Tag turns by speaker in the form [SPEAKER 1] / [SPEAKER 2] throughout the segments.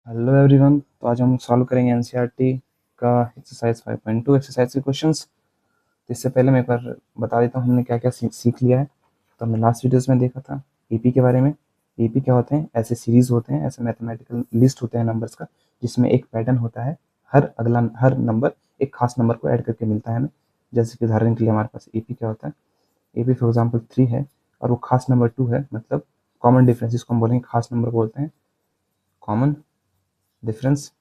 [SPEAKER 1] Hello everyone. तो आज हम सॉल्व करेंगे एनसीईआरटी का एक्सरसाइज 5.2 एक्सरसाइज के क्वेश्चंस। तो इससे पहले मैं एक बार बता देता हूँ हमने क्या क्या सीख लिया है। तो हमने लास्ट वीडियोस में देखा था ईपी के बारे में। ईपी क्या होते हैं? ऐसे सीरीज होते हैं, ऐसे मैथमेटिकल लिस्ट होते हैं नंबर्स का, जिसमें एक पैटर्न होता है। हर नंबर एक खास नंबर को ऐड करके मिलता है हमें। जैसे कि उदाहरण के लिए हमारे पास ईपी क्या होता है, ईपी फॉर एग्जाम्पल 3 है और वो खास नंबर 2 है, मतलब कॉमन डिफरेंस, जिसको हम बोलेंगे खास नंबर बोलते हैं, कॉमन डिफरेंस।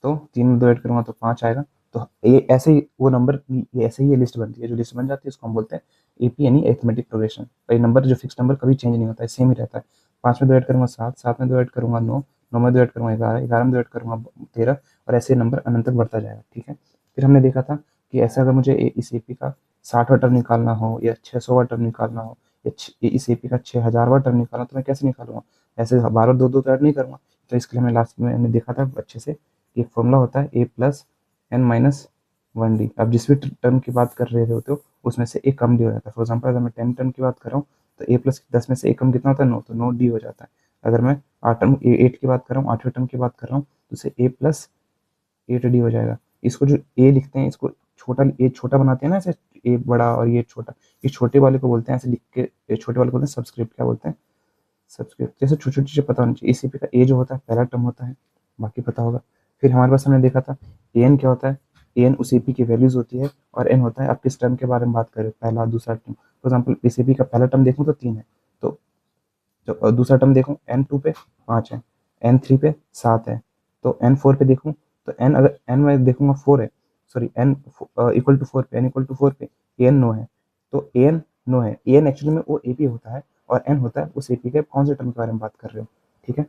[SPEAKER 1] तो 3 में 2 ऐड करूँगा तो 5 आएगा। तो ये ऐसे ही वो नंबर, ये ऐसे ही ये लिस्ट बनती है। जो लिस्ट बन जाती है उसको हम बोलते हैं एपी, यानी अरिथमेटिक प्रोग्रेशन। और ये नंबर जो फिक्स नंबर कभी चेंज नहीं होता है, सेम ही रहता है। 5 में 2 ऐड करूँगा 7, 7 में 2 ऐड करूँगा 9, 9 में 2 ऐड करूँगा 11, 11 में 2 ऐड करूँगा 13, और ऐसे नंबर अनंत तक बढ़ता जाएगा। ठीक है। फिर हमने देखा था कि ऐसा अगर मुझे इस एपी का 60वां टर्म निकालना हो या 600वां टर्म निकालना हो या इस एपी का 6000वां टर्म निकालना हो, तो मैं कैसे निकालूंगा? ऐसे बार बार दो दो तो ऐड नहीं करूँगा। तो इसके लिए हमने लास्ट में हमने देखा था अच्छे से, एक फॉर्मूला होता है A plus N minus 1 D. अब जिस भी टर्म की बात कर रहे होते हो उसमें से एक कम डी हो जाता है। फॉर एग्जाम्पल अगर मैं 10 टर्म की बात कर रहा हूँ तो ए प्लस 10 में से एक कम कितना होता है? 9, तो 9 डी हो जाता है। अगर मैं 8 की बात कर रहा हूँ, 8वें टर्म की बात कर रहा हूँ, तो उसे ए प्लस 8 डी हो जाएगा। इसको जो ए लिखते हैं, इसको छोटा ए छोटा बनाते हैं ना, ऐसे ए बड़ा और ये छोटा, इस छोटे वाले को बोलते हैं, ऐसे लिख के ए छोटे वाले को बोलते हैं सब्सक्रिप्ट। क्या बोलते हैं? सब्सक्रिप्ट। जैसे छोटी छोटी चीज़ें पता होनी चाहिए। इसी पे का ए जो होता है पहला टर्म होता है, बाकी पता होगा। फिर हमारे पास हमने देखा था ए एन क्या होता है। ए एन उस एपी की वैल्यूज होती है, और एन होता है आप किस टर्म के बारे में बात करें, पहला दूसरा टर्म। फॉर एग्जाम्पल इस एपी का पहला टर्म देखूँ तो 3 है, तो जो दूसरा टर्म देखूँ एन 2 पे 5 है, एन 3 पे 7 है, तो एन 4 पे देखूँ तो एन, अगर एन में देखूंगा 4 है, सॉरी एन इक्वल टू 4 पे, एन इक्वल टू 4 पे ए एन 9 है। तो ए एन 9 है, ए एन एक्चुअली में वो एपी होता है, और एन होता है उस एपी के कौन से टर्म के बारे में बात कर रहे हो। ठीक है।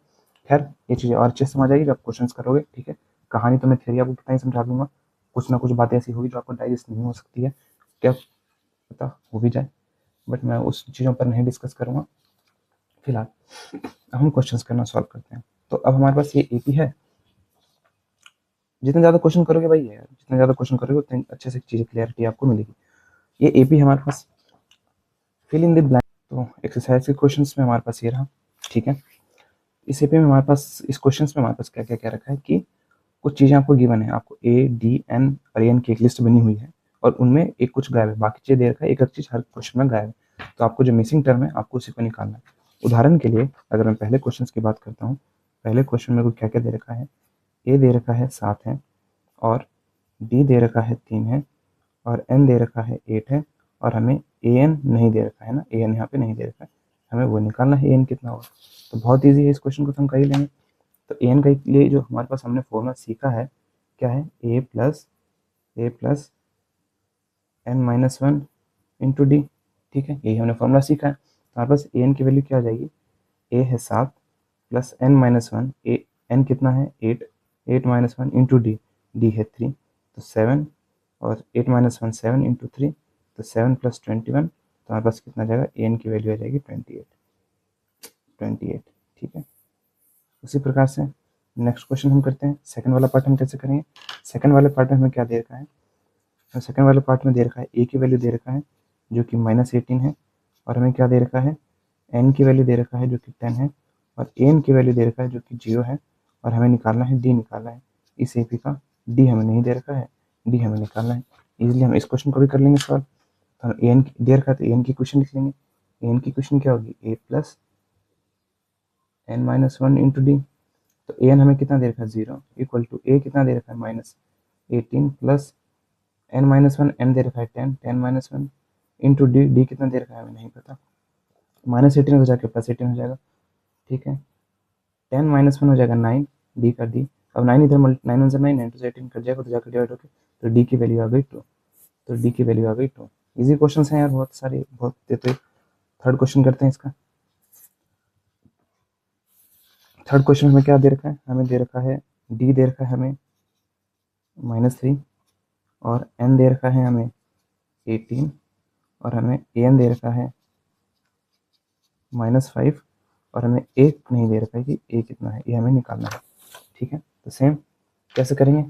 [SPEAKER 1] खैर ये चीज़ें और अच्छे से समझ आएगी जब आप क्वेश्चन करोगे। ठीक है। कहानी तो मैं थ्योरी आपको कितना ही समझा दूंगा, कुछ ना कुछ बातें ऐसी होगी जो आपको डाइजेस्ट नहीं हो सकती है, क्या पता हो भी जाए, बट मैं उस चीज़ों पर नहीं डिस्कस करूंगा फिलहाल। अब हम क्वेश्चंस करना सॉल्व करते हैं। तो अब हमारे पास ये एपी है। जितने ज़्यादा क्वेश्चन करोगे भाई यार, जितने ज़्यादा क्वेश्चन करोगे उतनी अच्छे से चीज़ें क्लियरिटी आपको मिलेगी। ये एपी हमारे पास, फिल इन द ब्लैंक। तो एक्सरसाइज के क्वेश्चंस में हमारे पास ये रहा। ठीक है। इस एपी में हमारे पास, इस क्वेश्चंस में हमारे पास क्या क्या क्या रखा है कि कुछ चीज़ें आपको गिवन है, आपको ए डी एन और एन की एक लिस्ट बनी हुई है, और उनमें एक कुछ गायब है, बाकी चीज़ें दे रखा है, एक एक चीज़ हर क्वेश्चन में गायब है। तो आपको जो मिसिंग टर्म है आपको उसी को निकालना है। उदाहरण के लिए अगर मैं पहले क्वेश्चन की बात करता हूँ, पहले क्वेश्चन में को क्या क्या दे रखा है। ए दे रखा है 7 है, और डी दे रखा है 3 है, और एन दे रखा है 8 है, और हमें ए एन नहीं दे रखा है ना, ए एन यहाँ पे नहीं दे रखा है, हमें वो निकालना है ए एन कितना होगा। तो बहुत ईजी है, इस क्वेश्चन को तो हम कर ही लेंगे। तो ए एन के लिए जो हमारे पास हमने फॉर्मूला सीखा है क्या है, A plus N minus 1 into D. ठीक है, यही हमने फॉर्मूला सीखा है। तो हमारे पास ए एन की वैल्यू क्या आ जाएगी, ए है 7 plus N minus 1, A N कितना है 8, 8 माइनस 1 इंटू डी, डी है 3, तो 7, और 8 माइनस 1 7 इंटू 3, तो 7 प्लस 21, तो हमारे पास कितना आ जाएगा, ए एन की वैल्यू आ जाएगी 28। ठीक है। उसी प्रकार से नेक्स्ट क्वेश्चन हम करते हैं। सेकंड वाला पार्ट हम कैसे करेंगे? सेकंड वाले पार्ट में हमें क्या दे रखा है, तो सेकंड वाले पार्ट में दे रखा है ए की वैल्यू दे रखा है जो कि -18 है, और हमें क्या दे रखा है, एन की वैल्यू दे रखा है जो कि 10 है, और एन की वैल्यू दे रखा है जो कि 0 है, और हमें निकालना है डी, निकालना है इस एपी का। डी हमें नहीं दे रखा है, डी हमें निकालना है। इजीली हम इस क्वेश्चन को भी कर लेंगे सॉल्व। तो हम एन दे रखा है तो एन की क्वेश्चन लिख लेंगे। एन की क्वेश्चन क्या होगी, A plus N minus 1 into D. तो ए एन हमें कितना दे रखा है 0, इक्वल टू ए कितना दे रखा है -18 प्लस एन माइनस 1, एन दे रखा है 10, 10 माइनस 1 इंटू डी, डी कितना दे रखा है हमें नहीं पता। -18 हो जाकर +18 हो जाएगा। ठीक है। 10 माइनस 1 हो जाएगा 9, डी का डी। अब 9 इधर 9 1 9, 9 18 कट जाएगा, तो जाकर डिवाइड होकर तो डी की वैल्यू आ गई 2। तो डी की वैल्यू आ गई 2। इजी क्वेश्चन हैं यार, बहुत सारे, बहुत देते। थर्ड क्वेश्चन करते हैं इसका। थर्ड क्वेश्चन हमें क्या दे रखा है, हमें दे रखा है डी दे रखा है हमें -3, और एन दे रखा है हमें 18, और हमें ए एन दे रखा है -5, और हमें ए नहीं दे रखा है कि ए कितना है, ये हमें निकालना है। ठीक है। तो सेम कैसे करेंगे,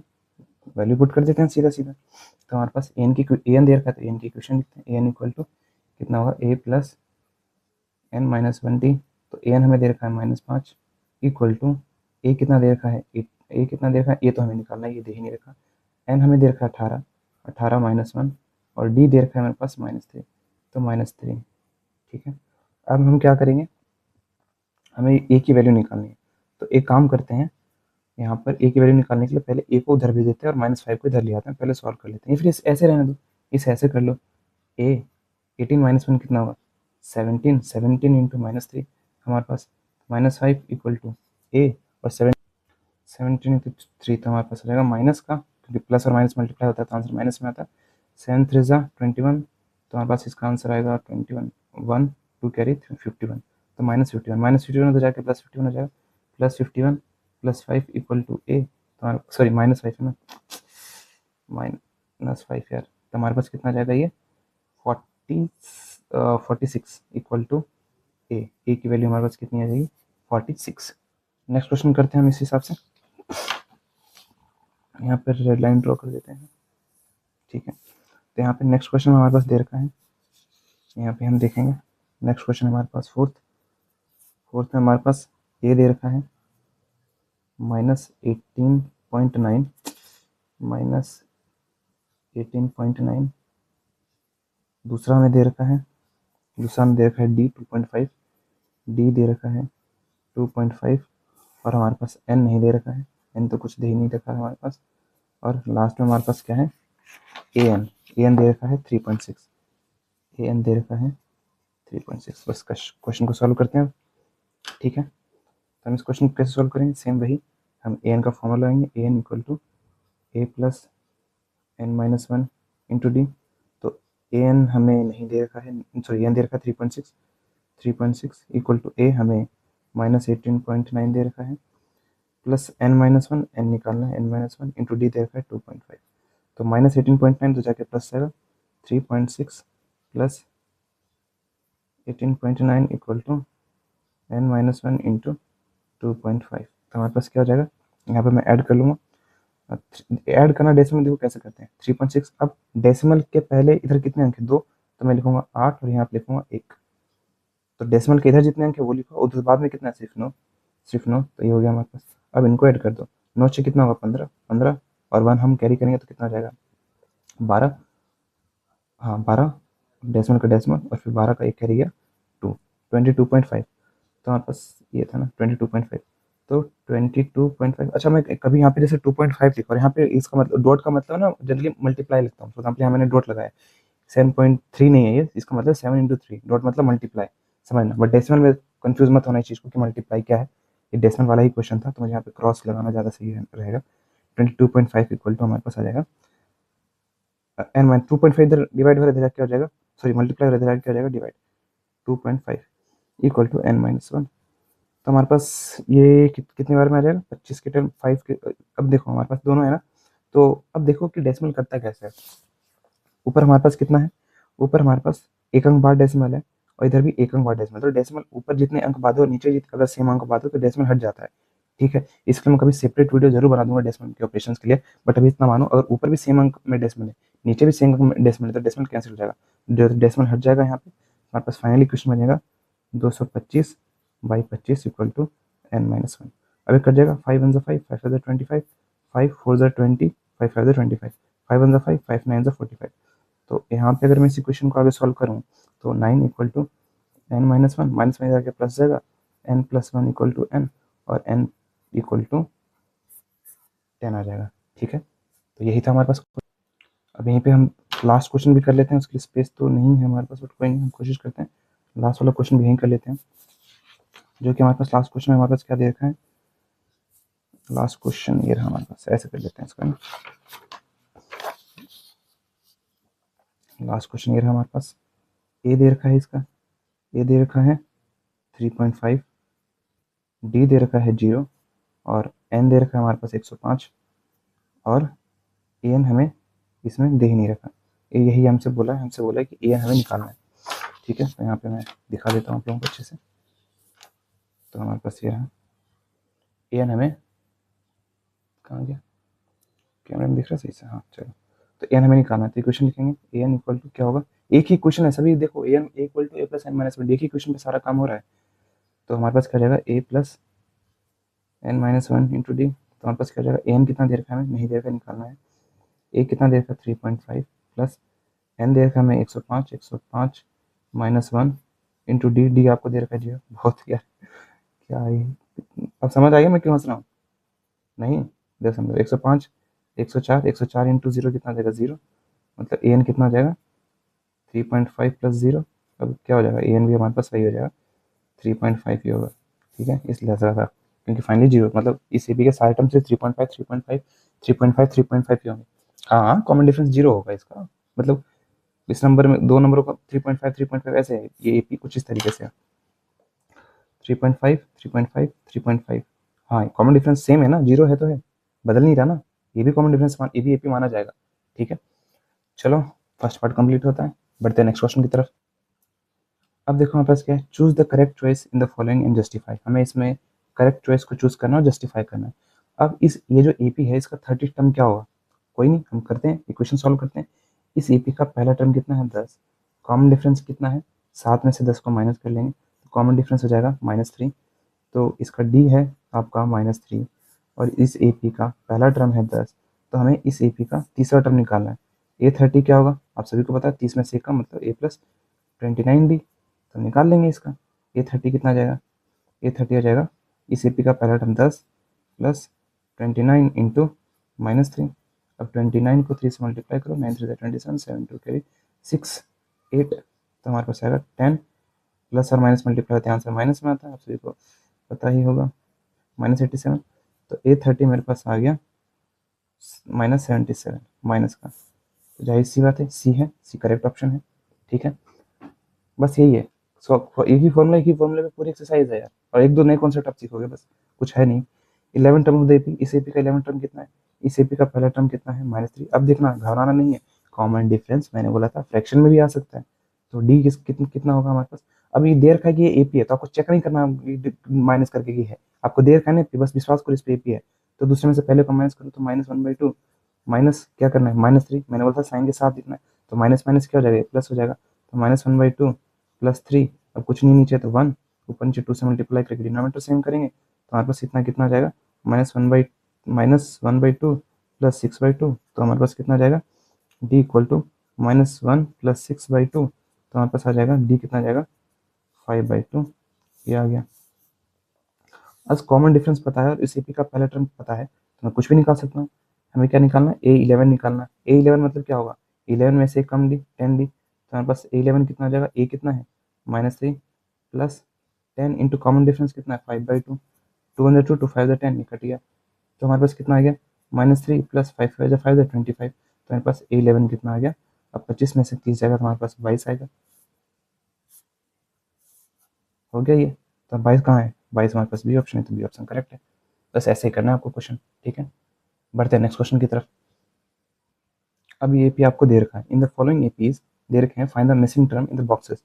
[SPEAKER 1] वैल्यू पुट कर देते हैं सीधा सीधा। तो हमारे पास ए एन दे रखा है तो एन की इक्वेशन लिखते हैं। ए एन इक्वल टू कितना होगा, A plus N minus 1 D. तो ए एन हमें दे रखा है -5 इक्वल टू ए कितना दे रखा है, ए कितना दे रखा है, ए तो हमें निकालना है, ये दे ही नहीं रखा। एन हमें दे रखा है 18, 18 माइनस 1, और डी दे रखा है हमारे पास -3, तो -3। ठीक है, अब हम क्या करेंगे, हमें ए की वैल्यू निकालनी है। तो एक काम करते हैं, यहाँ पर ए की वैल्यू निकालने के लिए पहले ए को उधर भेज देते हैं और -5 को इधर ले आते हैं, पहले सॉल्व कर लेते हैं, फिर इस ऐसे रहने दो, इसे ऐसे कर लो। ए 18 माइनस 1 कितना होगा, 17, 17 इंटू -3 हमारे पास -5 इक्वल टू ए, और 17 इंटू 3 तो हमारे पास हो जाएगा माइनस का, क्योंकि प्लस और माइनस मल्टीप्लाई होता है तो आंसर माइनस में आता है। 7 3 जा 21, तो हमारे पास इसका आंसर आएगा 21, 1 2 कैरी 51, तो -51 हो जाएगा, +51 हो जाएगा, +51 +5 इक्वल टू ए, तो हमारा सॉरी -5 है ना, -5 यार, तो हमारे पास कितना जाएगा ये 46 इक्वल टू ए, ए की वैल्यू हमारे पास कितनी आ जाएगी 46। नेक्स्ट क्वेश्चन करते हैं हम इस हिसाब से, यहाँ पर रेड लाइन ड्रॉ कर देते हैं। ठीक है, तो यहाँ पे नेक्स्ट क्वेश्चन हमारे पास दे रखा है, यहाँ पे हम देखेंगे नेक्स्ट क्वेश्चन हमारे पास फोर्थ में हमारे पास ए दे रखा है -18.9, -18.9, दूसरा हमें दे रखा है, डी 2.5, डी दे रखा है 2.5, और हमारे पास एन नहीं दे रखा है, एन तो कुछ दे ही नहीं रखा है हमारे पास, और लास्ट में हमारे पास क्या है, ए एन दे रखा है 3.6, ए एन दे रखा है 3.6। बस क्वेश्चन को सॉल्व करते हैं। ठीक है, तो हम इस क्वेश्चन को कैसे सॉल्व करेंगे, सेम वही, हम ए एन का फॉर्मूला लगाएंगे, A N equal to A plus N minus 1 into D. तो ए एन हमें नहीं दे रखा है, सॉरी एन दे रखा है 3.6 इक्वल टू ए हमें -18.9 दे रखा है, प्लस एन माइनस 1, एन निकालना है, एन माइनस 1 इंटू डी दे रखा है 2.5, तो -18.9 तो जाके प्लस आएगा 3.6 plus 18.9 equal to n minus 1 into 2.5, तो हमारे पास क्या हो जाएगा, यहाँ पर मैं ऐड कर लूँगा, ऐड करना डेसिमल देखो कैसे करते हैं, 3.6, अब डेसिमल के पहले इधर कितने अंक है 2, तो मैं लिखूंगा 8 और यहाँ पे लिखूंगा 1, तो डेसिमल के इधर जितने अंक है वो लिखो, उधर बाद में कितना है सिर्फ 9, तो ये हो गया हमारे पास। अब इनको ऐड कर दो, 9 से कितना होगा 15, और 1 हम कैरी करेंगे तो कितना हो जाएगा 12, हाँ 12 डेसिमल का डेसिमल, और फिर 12 का एक कैरी गया 2, 22.5, तो हमारे पास ये था ना 22.5, तो 22.5। अच्छा, मैं कभी यहाँ पे जैसे 2.5 लिखा और यहाँ पे इसका मतलब डॉट का मतलब ना जनरली मल्टीप्लाई लिखता हूँ, फॉर एग्जाम्पल यहाँ मैंने डॉट लगाया, 7.3 नहीं है ये, इसका मतलब 7 इंटू 3, डॉट मतलब मल्टीप्लाई, समझना, बट डेसिमल में कंफ्यूज मत होना इस चीज़ को कि मल्टीप्लाई क्या है, ये डेसिमल वाला ही क्वेश्चन था, तो मुझे यहाँ पे क्रॉस लगाना ज़्यादा सही रहेगा। 22.5 इक्वल टू हमारे पास आ जाएगा एन माइन 2.5, इधर डिवाइड हो रहा है क्या हो जाएगा, सॉरी मल्टीप्लाई हो रहा है क्या हो जाएगा divide, 2.5 equal to n minus 1, तो हमारे पास ये कितने बार में आ जाएगा 25 के टर्म 5 के। अब देखो हमारे पास दोनों है ना, तो अब देखो कि डेसिमल करता कैसे है, ऊपर हमारे पास कितना है, ऊपर हमारे पास एक अंक बाद डेसिमल है, और इधर भी एक अंक बाद डेसिमल, तो डेसिमल ऊपर जितने अंक बाद हो नीचे अगर सेम अंक बाद हो तो डेसिमल हट जाता है। ठीक है, इसके लिए मैं कभी सेपरेट वीडियो जरूर बना दूंगा डेसिमल के ऑपरेशन के लिए, बट अभी इतना मानो, अगर ऊपर भी सेम अंक में डेसिमल है नीचे भी सेम अंक में डेसिमल है तो डेसिमल कैंसिल हो जाएगा, डेसिमल हट जाएगा, यहाँ पे हमारे पास फाइनली क्वेश्चन बनेगा 225/25 इक्वल टू एन माइनस 1। अब एक कट जाएगा, 5 1 5, 5 5 25, 5 4 20, 5 5 25, 5 1 5, 5 9 45, तो यहाँ पे अगर मैं इसी क्वेश्चन को आगे सॉल्व करूँ तो 9 equal to n minus 1, minus में जाके प्लस जाएगा, n plus 1 equal to n, और एन इक्वल टू 10 आ जाएगा। ठीक है, तो यही था हमारे पास। अब यहीं पे हम लास्ट क्वेश्चन भी कर लेते हैं, उसके लिए स्पेस तो नहीं है हमारे पास, बट कोई नहीं, हम कोशिश करते हैं लास्ट वाला क्वेश्चन भी यहीं कर लेते हैं, जो कि हमारे पास लास्ट क्वेश्चन में हमारे पास क्या दे रखा है, लास्ट क्वेश्चन ये रहा हमारे पास, ऐसे कर लेते हैं इसका ना, लास्ट क्वेश्चन ये रहा हमारे पास, ए दे रखा है इसका, ए दे रखा है 3.5, डी दे रखा है 0, और एन दे रखा है हमारे पास 105, और ए एन हमें इसमें दे ही नहीं रखा, यही हमसे बोला है कि ए एन हमें निकालना है। ठीक है, तो यहाँ पे मैं दिखा देता हूँ आप लोगों को अच्छे से, तो हमारे पास ये रहा, ए एन हमें कहाँ गया, कैमरे में दिख रहा है सही से, हाँ चलो, तो ए एन हमें निकालना है, तो इक्वेशन लिखेंगे ए एन इक्वल टू क्या होगा, एक ही क्वेश्चन है सभी, देखो A N equal to A plus N minus 1, एक ही क्वेश्चन पे सारा काम हो रहा है, तो हमारे पास क्या जाएगा A plus n minus one into D, तो हमारे पास क्या हो जाएगा, एन कितना दे रखा है हमें, नहीं दे रखा, निकालना है। ए कितना दे रखा है 3.5 प्लस एन दे रखा है हमें 105 minus one into d, D आपको दे रखा है 0। बहुत यार क्या है, अब समझ आ गया मैं क्यों हंस रहा हूँ? नहीं, देख समझो, 105 104 इंटू जीरो कितना देगा 0, मतलब ए एन कितना हो जाएगा 3.5 प्लस 0। अब क्या हो जाएगा, ए एन भी हमारे पास सही हो जाएगा 3.5 ही होगा। ठीक है, इसलिए हंस रहा था, क्योंकि फाइनली जीरो मतलब इस ए बी के सारे टर्म से 3.5 3.5 3.5 3.5 ही होंगे। हाँ, कॉमन डिफरेंस जीरो होगा इसका, मतलब इस नंबर में दो नंबरों का 3.5 3.5 ऐसे है, ये ए पी कुछ इस तरीके से है 3.5 3.5 3.5। हाँ, कॉमन डिफरेंस सेम है ना, जीरो है तो है, बदल नहीं रहा ना, ये भी कॉमन डिफरेंस ये भी एपी माना जाएगा। ठीक है, चलो फर्स्ट पार्ट कंप्लीट होता है, बढ़ते हैं नेक्स्ट क्वेश्चन की तरफ। अब देखो हमारे पास क्या है, choose the correct choice in the following and justify, हमें इसमें करेक्ट चॉइस को चूज करना और जस्टिफाई करना है। अब इस ये जो एपी है इसका 30 टर्म क्या होगा, कोई नहीं, हम करते हैं, इक्वेशन सॉल्व करते हैं। इस एपी का पहला टर्म कितना है 10, कॉमन डिफरेंस कितना है, 7 में से 10 को माइनस कर लेंगे तो कॉमन डिफरेंस हो जाएगा -3, तो इसका डी है आपका -3, और इस ए पी का पहला टर्म है 10, तो हमें इस ए पी का तीसरा टर्म निकालना है। A30 क्या होगा, आप सभी को पता है, 30 में से कम मतलब A प्लस 29D, तो निकाल लेंगे इसका। A30 कितना आ जाएगा, A30 आ जाएगा इस ए पी का पहला टर्म 10 प्लस 29 इंटू -3। अब 29 को 3 से मल्टीप्लाई करो, 9 3 27, 7 2 कैरी 6 8, तो हमारे पास आएगा 10, प्लस और माइनस मल्टीप्लाई होते हैं आंसर माइनस में आता है, आप सभी को पता ही होगा, -87। तो A30 मेरे पास आ गया -77 माइनस का, तो जाहिर सी बात है सी है, सी करेक्ट ऑप्शन है। ठीक है, बस यही है, सो एक ही फॉर्मूले में पूरी एक्सरसाइज है यार, और एक दो नए कॉन्सेप्ट आप सीखोगे, बस कुछ है नहीं। 11 टर्म ऑफ द एपी, इस एपी का 11 टर्म कितना है, इस एपी का पहला टर्म कितना है -3। अब देखना, घबराना नहीं है, कॉमन डिफरेंस मैंने बोला था फ्रैक्शन में भी आ सकता है, तो डी कितना होगा हमारे पास। अब ये दे रखा है कि ये एपी है, तो आपको चेक नहीं करना माइनस करके कि है, आपको दे रखा है ना, बस विश्वास करो इस पे एपी है, तो दूसरे में से पहले को माइनस करो तो -1/2, माइनस क्या करना है -3, मैंने बोला था साइन के साथ लिखना है, तो माइनस माइनस क्या हो जाएगा, प्लस हो जाएगा, तो -1/2 प्लस 3, अब कुछ नहीं नीचे तो 1, ऊपर नीचे 2 से मल्टीप्लाई करके डिनोमिनेटर सेम करेंगे, तो हमारे पास इतना कितना आ जाएगा, -1/2 प्लस 6/2, तो हमारे पास कितना आ जाएगा, डी इक्वल टू -1 प्लस 6/2, तो हमारे पास आ जाएगा डी कितना आ जाएगा 5/2, ये आ गया। आज कॉमन डिफरेंस पता है और इस एपी का पहला टर्म पता है, तो मैं कुछ भी निकाल सकता हूँ। हमें क्या निकालना है, A11 निकालना है। A11 मतलब क्या होगा, 11 में से कम डी 10D, तो हमारे पास A11 कितना आ जाएगा, ए कितना है -3 प्लस 10 इंटू कॉमन डिफरेंस कितना है 5/2, 2 2 5 10, ये कट गया, तो हमारे पास कितना आ गया -3 प्लस 5 5 5 25, तो हमारे पास A11 कितना आ गया। अब 25 में से 30 जाएगा तो हमारे पास 22 आएगा, हो गया ये। तो 22 कहाँ है, 22 हमारे पास बी ऑप्शन है, तो बी ऑप्शन करेक्ट है। बस ऐसे ही करना है आपको क्वेश्चन। ठीक है, बढ़ते हैं नेक्स्ट क्वेश्चन की तरफ। अब ये एपी आपको दे रखा है, इन द फॉलोइंग एपीज दे रखे हैं, find the missing term in the boxes,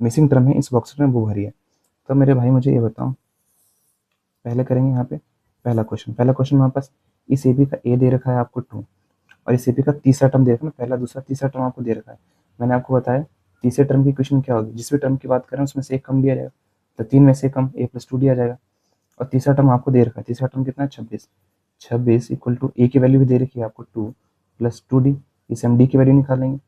[SPEAKER 1] missing term है इस बॉक्स में वो भरी है। तो मेरे भाई मुझे ये बताओ, पहले करेंगे यहाँ पे पहला क्वेश्चन हमारे पास, इस एपी का ए दे रखा है आपको 2, और इस एपी का तीसरा टर्म दे रखा है, पहला दूसरा तीसरा टर्म आपको दे रखा है। मैंने आपको बताया तीसरे टर्म की इक्वेशन क्या होगी, जिस भी टर्म की बात करें उसमें से एक कम दिया जाएगा, तो 3 में से कम a+2 दिया जाएगा, और तीसरा टर्म आपको दे रखा है, तीसरा टर्म कितना है 26, 26 इक्वल टू ए की वैल्यू भी दे रखी है आपको 2 प्लस 2D, इसे हम डी की वैल्यू निकालेंगे,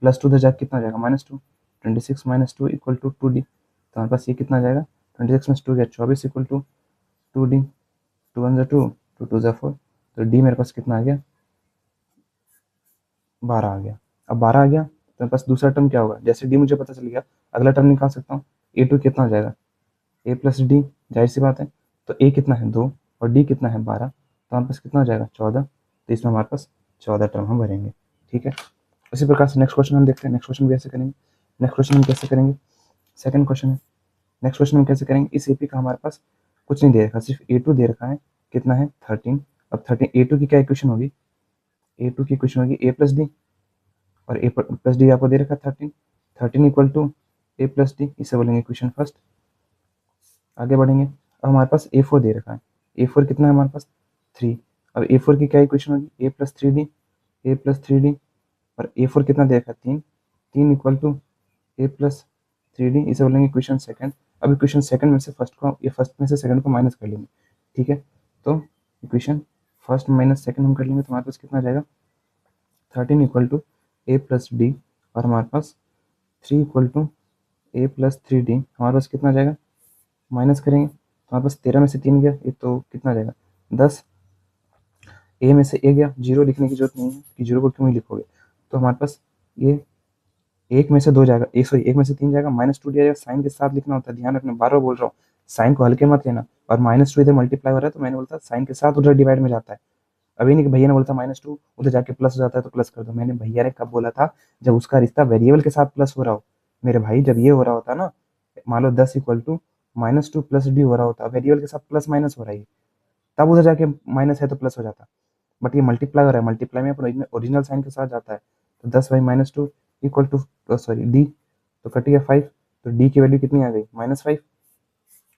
[SPEAKER 1] प्लस 2 जाकर कितना आ जाएगा -2, 26 -2 इक्वल टू 2D, तो हमारे पास ये कितना आ जाएगा 26 में 2 गया 24 इक्वल टू 2D, 2 1 2, 2 2 4, तो डी मेरे पास कितना आ गया 12 आ गया। अब 12 आ गया तो मेरे पास दूसरा टर्म क्या होगा, जैसे डी मुझे पता चल गया अगला टर्म निकाल सकता हूँ, A2 कितना आ जाएगा a प्लस डी, जाहिर सी बात है, तो ए कितना है 2 और डी कितना है 12, तो हमारे पास कितना हो जाएगा 14, तो इसमें हमारे पास 14 टर्म हम भरेंगे। ठीक है, उसी प्रकार से नेक्स्ट क्वेश्चन हम देखते हैं, नेक्स्ट क्वेश्चन भी ऐसे करेंगे। नेक्स्ट क्वेश्चन हम कैसे करेंगे, सेकंड क्वेश्चन है, नेक्स्ट क्वेश्चन हम कैसे करेंगे, इस एपी का हमारे पास कुछ नहीं दे रखा, सिर्फ A2 दे रखा है, कितना है 13। अब 13 A2 की क्या इक्वेशन होगी, A2 की इक्वेशन होगी a प्लस डी, और ए प्लस डी आपको दे रखा है 13, 13 equal to a plus d, इसे बोलेंगे इक्वेशन फर्स्ट। आगे बढ़ेंगे, अब हमारे पास A4 दे रखा है, A4 कितना है हमारे पास 3, अब A4 की क्या इक्वेशन होगी a प्लस थ्री डी, और A4 कितना दे रखा है 3, 3 equal to a plus 3D, इसे बोलेंगे इक्वेशन सेकंड। अब इक्वेशन सेकंड में से फर्स्ट को, ये फर्स्ट में से सेकंड को माइनस कर लेंगे। ठीक है, तो इक्वेशन फर्स्ट माइनस सेकंड हम कर लेंगे तो हमारे पास कितना आ जाएगा 13 equal to A plus d, और हमारे पास 3 equal to A plus 3 d, हमारे पास कितना आ जाएगा माइनस करेंगे तो हमारे पास 13 में से 3 गया, ये तो कितना आ जाएगा 10, ए में से ए गया, जीरो लिखने की जरूरत नहीं है कि जीरो को क्यों ही लिखोगे, तो हमारे पास ये एक में से दो जाएगा, एक सॉरी एक में से 3 जाएगा, -2 दिया जाएगा, साइन के साथ लिखना होता है, ध्यान रखना, बार बार बोल रहा हूँ, साइन को हल्के मत लेना, और -2 इधर मल्टीप्लाई हो रहा है तो मैंने बोलता साइन के साथ उधर डिवाइड में जाता है, अभी नहीं कि भैया ने बोलता -2 उधर जाके प्लस हो जाता है तो प्लस कर दो, मैंने भैया ने कब बोला था, जब उसका रिश्ता वेरिएबल के साथ प्लस हो रहा हो, मेरे भाई जब ये हो रहा होता ना, मान लो 10 इक्वल टू -2 प्लस डी हो रहा होता, वेरिएबल के साथ प्लस माइनस हो रहा है, तब उधर जाके माइनस है तो प्लस हो जाता, बट ये मल्टीप्लाई हो रहा है, मल्टीप्लाई में अपना ओरिजिनल साइन के साथ जाता है, तो 10/-2 इक्वल टू सॉरी डी, तो कट गया 5, तो डी की वैल्यू कितनी आ गई -5,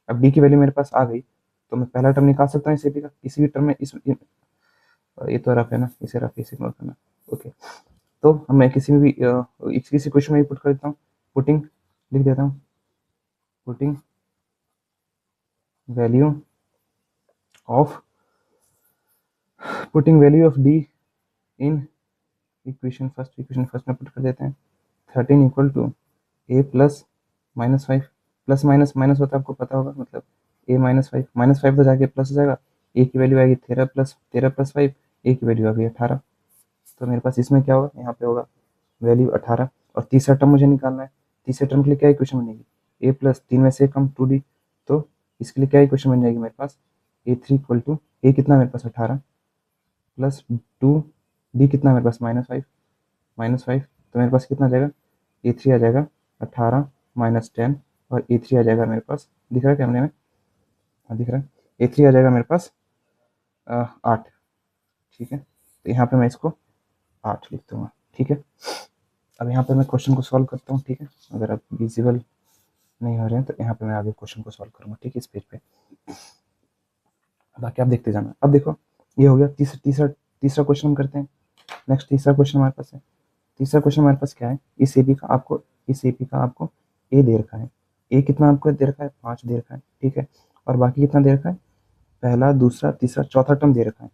[SPEAKER 1] अब डी की वैल्यू मेरे पास आ गई तो मैं पहला टर्म निकाल सकता हूँ इस AP का किसी भी टर्म में, इस ये तो रफ है ना, इसे रफ इसे इग्नोर करना, ओके, तो मैं किसी में भी किसी क्वेश्चन में भी पुट कर देता हूँ, पुटिंग लिख देता हूँ, putting value of D in equation first में पुट कर देते हैं, 13 equal to A plus -5, plus minus minus होता है आपको पता होगा, मतलब ए -5 तो जाके प्लस हो जाएगा, ए की वैल्यू आएगी 13 + 5, ए की वैल्यू आ गई 18, तो मेरे पास इसमें क्या होगा, यहाँ पे होगा वैल्यू 18, और तीसरा टर्म मुझे निकालना है, तीसरे टर्म के लिए क्या इक्वेशन बनेगी, ए प्लस 3 में से कम 2d, तो इसके लिए क्या इक्वेशन बन जाएगी मेरे पास, A3 इक्वल टू ए कितना मेरे पास 18 प्लस 2 डी कितना मेरे पास -5, तो मेरे पास कितना आ जाएगा, A3 आ जाएगा 18 - 10, और A3 आ जाएगा मेरे पास, दिख रहा है कैमरे में, हाँ दिख रहा है, A3 आ जाएगा मेरे पास 8, ठीक है, तो यहाँ पे मैं इसको 8 लिख दूंगा, ठीक है, अब यहाँ पे मैं क्वेश्चन को सॉल्व करता हूँ, ठीक है, अगर आप विजिबल नहीं हो रहे हैं तो यहाँ पे मैं आगे क्वेश्चन को सॉल्व करूँगा, ठीक है, इस पेज पे, बाकी आप देखते जाना, अब देखो ये हो गया तीसरा क्वेश्चन हम करते हैं, नेक्स्ट तीसरा क्वेश्चन हमारे पास है, तीसरा क्वेश्चन हमारे पास क्या है, इस AP का आपको ए दे रखा है, ए कितना आपको दे रखा है 5 दे रखा है, ठीक है, और बाकी कितना दे रखा है, पहला दूसरा तीसरा चौथा टर्म दे रखा है,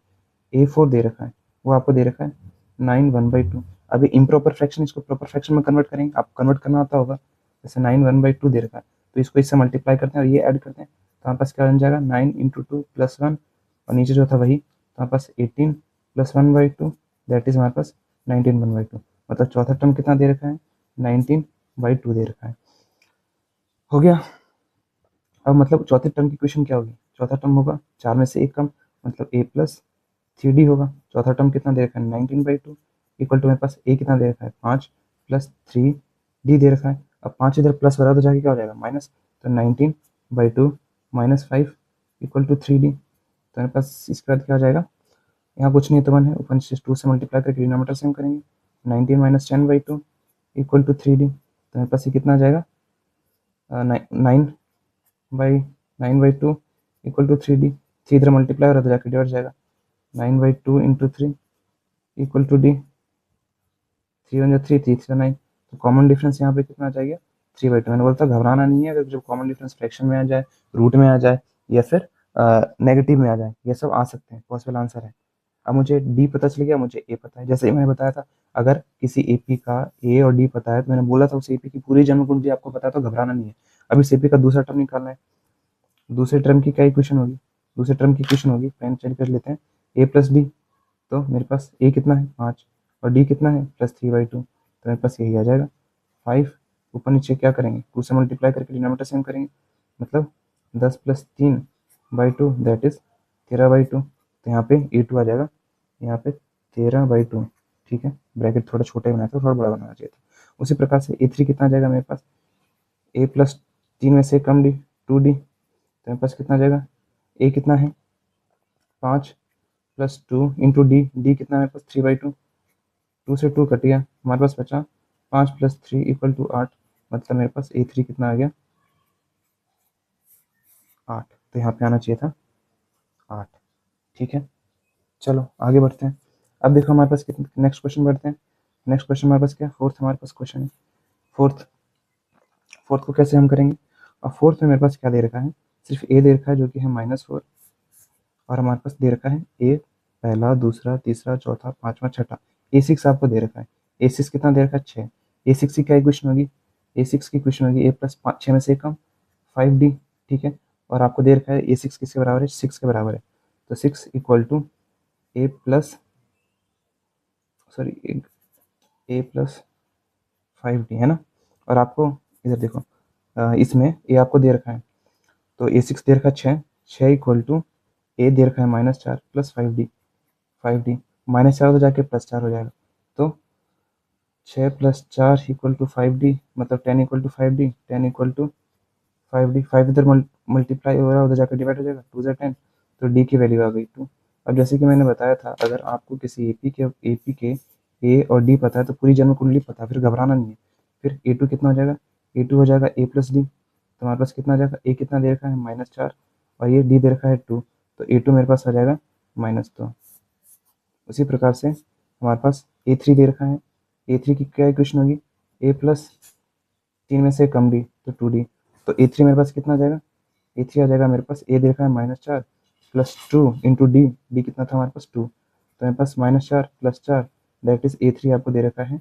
[SPEAKER 1] A4 दे रखा है, वो आपको दे रखा है 9 1/2, अभी इम्प्रॉपर फ्रैक्शन इसको प्रॉपर फ्रैक्शन में कन्वर्ट करेंगे, आप कन्वर्ट करना आता होगा, जैसे 9 1/2 दे रखा है, तो इसको इससे मल्टीप्लाई करते हैं और ये ऐड करते हैं, तो हमारे पास क्या बन जाएगा 9 × 2 + 1, और नीचे जो था वही, तो हमारे पास 18 + 1/2, दैट इज हमारे पास 19 1/2, मतलब चौथा टर्म कितना दे रखा है 19/2 दे रखा है, हो गया, अब मतलब चौथे टर्म की इक्वेशन क्या होगी, चौथा टर्म होगा 4 में से 1 कम, मतलब A + 3D होगा, चौथा टर्म कितना दे रखा है 19/2 इक्वल टू मेरे पास A कितना दे रखा है 5 + 3D दे रखा है, अब 5 इधर प्लस हो रहा है तो जाके क्या हो जाएगा माइनस, तो 19/2 - 5 इक्वल टू 3D, तो मेरे पास इसके बाद क्या हो जाएगा, यहाँ कुछ नहीं तो 1 है, ऊपर नीचे 2 से मल्टीप्लाई करके डिनोमिनेटर सेम करेंगे, 19 - 10/2 इक्वल टू 3D, तो मेरे पास ये कितना आ जाएगा 9/2 इक्वल टू 3D, 3 इधर मल्टीप्लाई हो रहा है तो जाके डिवाइड जाएगा, 9/2 × 3 इक्वल टू D, 3 × 3 3 9, तो कॉमन डिफरेंस यहाँ पे कितना आ जाएगा 3/2, मैंने बोलता घबराना नहीं है, अगर जब कॉमन डिफरेंस फ्रैक्शन में आ जाए, रूट में आ जाए, या फिर नेगेटिव में आ जाए, ये सब आ सकते हैं, पॉसिबल आंसर है, अब मुझे D पता चल गया, मुझे A पता है, जैसे ही मैंने बताया था, अगर किसी AP का A और D पता है तो मैंने बोला था उस AP की पूरी जन्म कुंडली आपको पता है तो घबराना नहीं है, अब इस AP का दूसरा टर्म निकालना है, दूसरे टर्म की क्या इक्वेशन होगी, दूसरे टर्म की इक्वेशन होगी, पेन चेंज कर लेते हैं, A + D, तो मेरे पास A कितना है 5 और D कितना है +3/2, तो मेरे पास यही आ जाएगा 5, ऊपर नीचे क्या करेंगे 2 से मल्टीप्लाई करके डिनोमिनेटर सेम करेंगे, मतलब 10 + 3/2 दैट इज 13/2, तो यहाँ पे A2 आ जाएगा, यहाँ पे 13/2, ठीक है, ब्रैकेट थोड़ा छोटा ही बनाया था, थोड़ा बड़ा बनाना चाहिए था, उसी प्रकार से A3 कितना आ जाएगा मेरे पास, A + 3 में से कम D 2D, तो मेरे पास कितना आ जाएगा, A कितना है 5 + 2 × D कितना है मेरे पास 3/2, 2 से 2 कट गया, हमारे पास बचा 5 + 3 = 8, मतलब मेरे पास A3 कितना आ गया 8, तो यहाँ पे आना चाहिए था 8, ठीक है, चलो आगे बढ़ते हैं, अब देखो हमारे पास कितने, नेक्स्ट क्वेश्चन बढ़ते हैं, नेक्स्ट क्वेश्चन हमारे पास क्या, फोर्थ हमारे पास क्वेश्चन है, फोर्थ को कैसे हम करेंगे, और फोर्थ में मेरे पास क्या दे रखा है, सिर्फ A दे रखा है जो कि है -4, और हमारे पास दे रखा है ए पहला, दूसरा, तीसरा, चौथा, पाँचवा, छठा। A6 आपको दे रखा है। A6 कितना दे रखा है? 6। A6 की क्या इक्वेशन होगी? A6 की इक्वेशन होगी a प्लस 6 में से कम 5D। ठीक है, और आपको दे रखा है A6 किसके बराबर है? 6 के बराबर है। तो 6 equal to A plus sorry a plus 5D है ना। और आपको इधर देखो, इसमें ए आपको दे रखा है, तो A6 दे रखा है 6। 6 इक्वल टू ए दे रखा है -4 प्लस 5D। 5D -4 तो जाके +4 हो जाएगा। तो 6 + 4 इक्वल टू 5D, मतलब 10 equal to 5D, 10 equal to 5D। 5 इधर मल्टीप्लाई हो रहा है, उधर जाकर डिवाइड हो जाएगा, 2 ज़ा 10, तो D की वैल्यू आ गई 2। अब जैसे कि मैंने बताया था, अगर आपको किसी AP के ए और डी पता है तो पूरी जन्म कुंडली पता है, फिर घबराना नहीं है। फिर A2 कितना हो जाएगा? A2 हो जाएगा A प्लस डी। तो हमारे पास कितना आ जाएगा? ए कितना दे रखा है? -4, और ये डी दे रखा है 2, तो A2 मेरे पास आ जाएगा -2। उसी प्रकार से हमारे पास A3 दे रखा है। A3 की क्या इक्वेशन होगी? A प्लस 3 में से कम D, तो 2D। तो A3 मेरे पास कितना आ जाएगा? A3 आ जाएगा मेरे पास, ए दे रखा है -4 प्लस 2 इंटू डी। डी कितना था हमारे पास? 2। तो मेरे पास -4 प्लस 4, दैट इज A3 आपको दे रखा है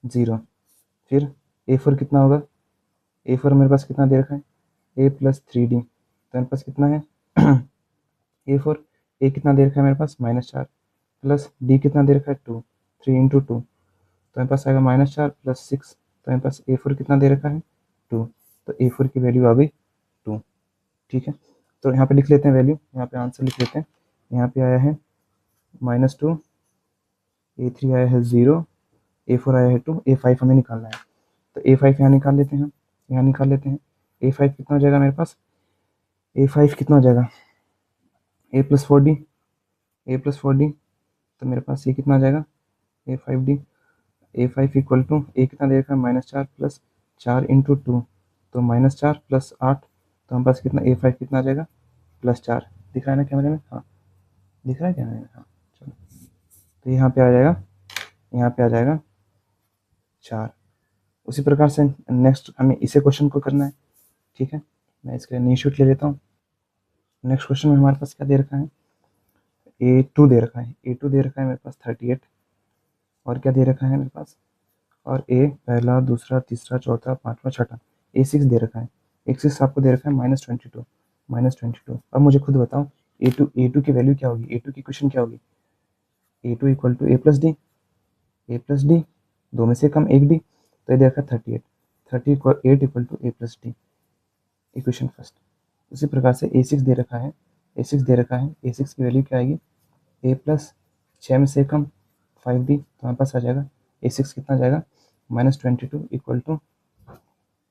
[SPEAKER 1] 0। फिर A4 कितना होगा? A4 मेरे पास कितना दे रखा है? A plus 3D। तो मेरे पास कितना है? A4, ए कितना दे रखा है मेरे पास? -4 प्लस डी कितना दे रखा है? 2। 3 इंटू 2, तो मेरे पास आएगा -4 प्लस 6। तो मेरे पास A4 कितना दे रखा है? 2। तो A4 की वैल्यू आ गई 2। ठीक है, तो यहाँ पे लिख लेते हैं वैल्यू, यहाँ पे आंसर लिख लेते हैं। यहाँ पे आया है -2, A3 आया है 0, A4 आया है 2, A5 हमें निकालना है। तो A5 यहाँ निकाल लेते हैं, यहाँ निकाल लेते हैं। A5 कितना हो जाएगा मेरे पास? A5 कितना हो जाएगा? A plus 4D, A plus 4D। तो मेरे पास ये कितना आ जाएगा? A5D। A5 इक्वल टू ए कितना दे रखा है? -4 प्लस 4 इंटू 2, तो -4 प्लस 8, तो हमारे पास कितना A5 कितना आ जाएगा? +4। दिख रहा है ना कैमरे में? हाँ, दिख रहा है कैमरे में? हाँ, चलो। तो यहाँ पे आ जाएगा, यहाँ पे आ जाएगा 4। उसी प्रकार से नेक्स्ट हमें इसे क्वेश्चन को करना है। ठीक है, मैं इसके लिए नी शूट ले लेता हूँ। नेक्स्ट क्वेश्चन में हमारे पास क्या दे रखा है? A2 दे रखा है। A2 दे रखा है मेरे पास 38, और क्या दे रखा है मेरे पास? और ए पहला, दूसरा, तीसरा, चौथा, पाँचवा, छठा। A6 दे रखा है। A6 आपको दे रखा है -22, -22। अब मुझे खुद बताओ A2 की वैल्यू क्या होगी? A2 की इक्वेशन क्या होगी? A2 equal to A plus d, a plus d, दो में से कम एक डी। तो ये दे रखा है 38, 38 equal to A plus d, equation first. उसी प्रकार से A6 दे रखा है, A6 दे रखा है। A6 की वैल्यू क्या आएगी? A प्लस 6 में से कम 5D, तो हमारे पास आ जाएगा A6 कितना जाएगा? -22 equal to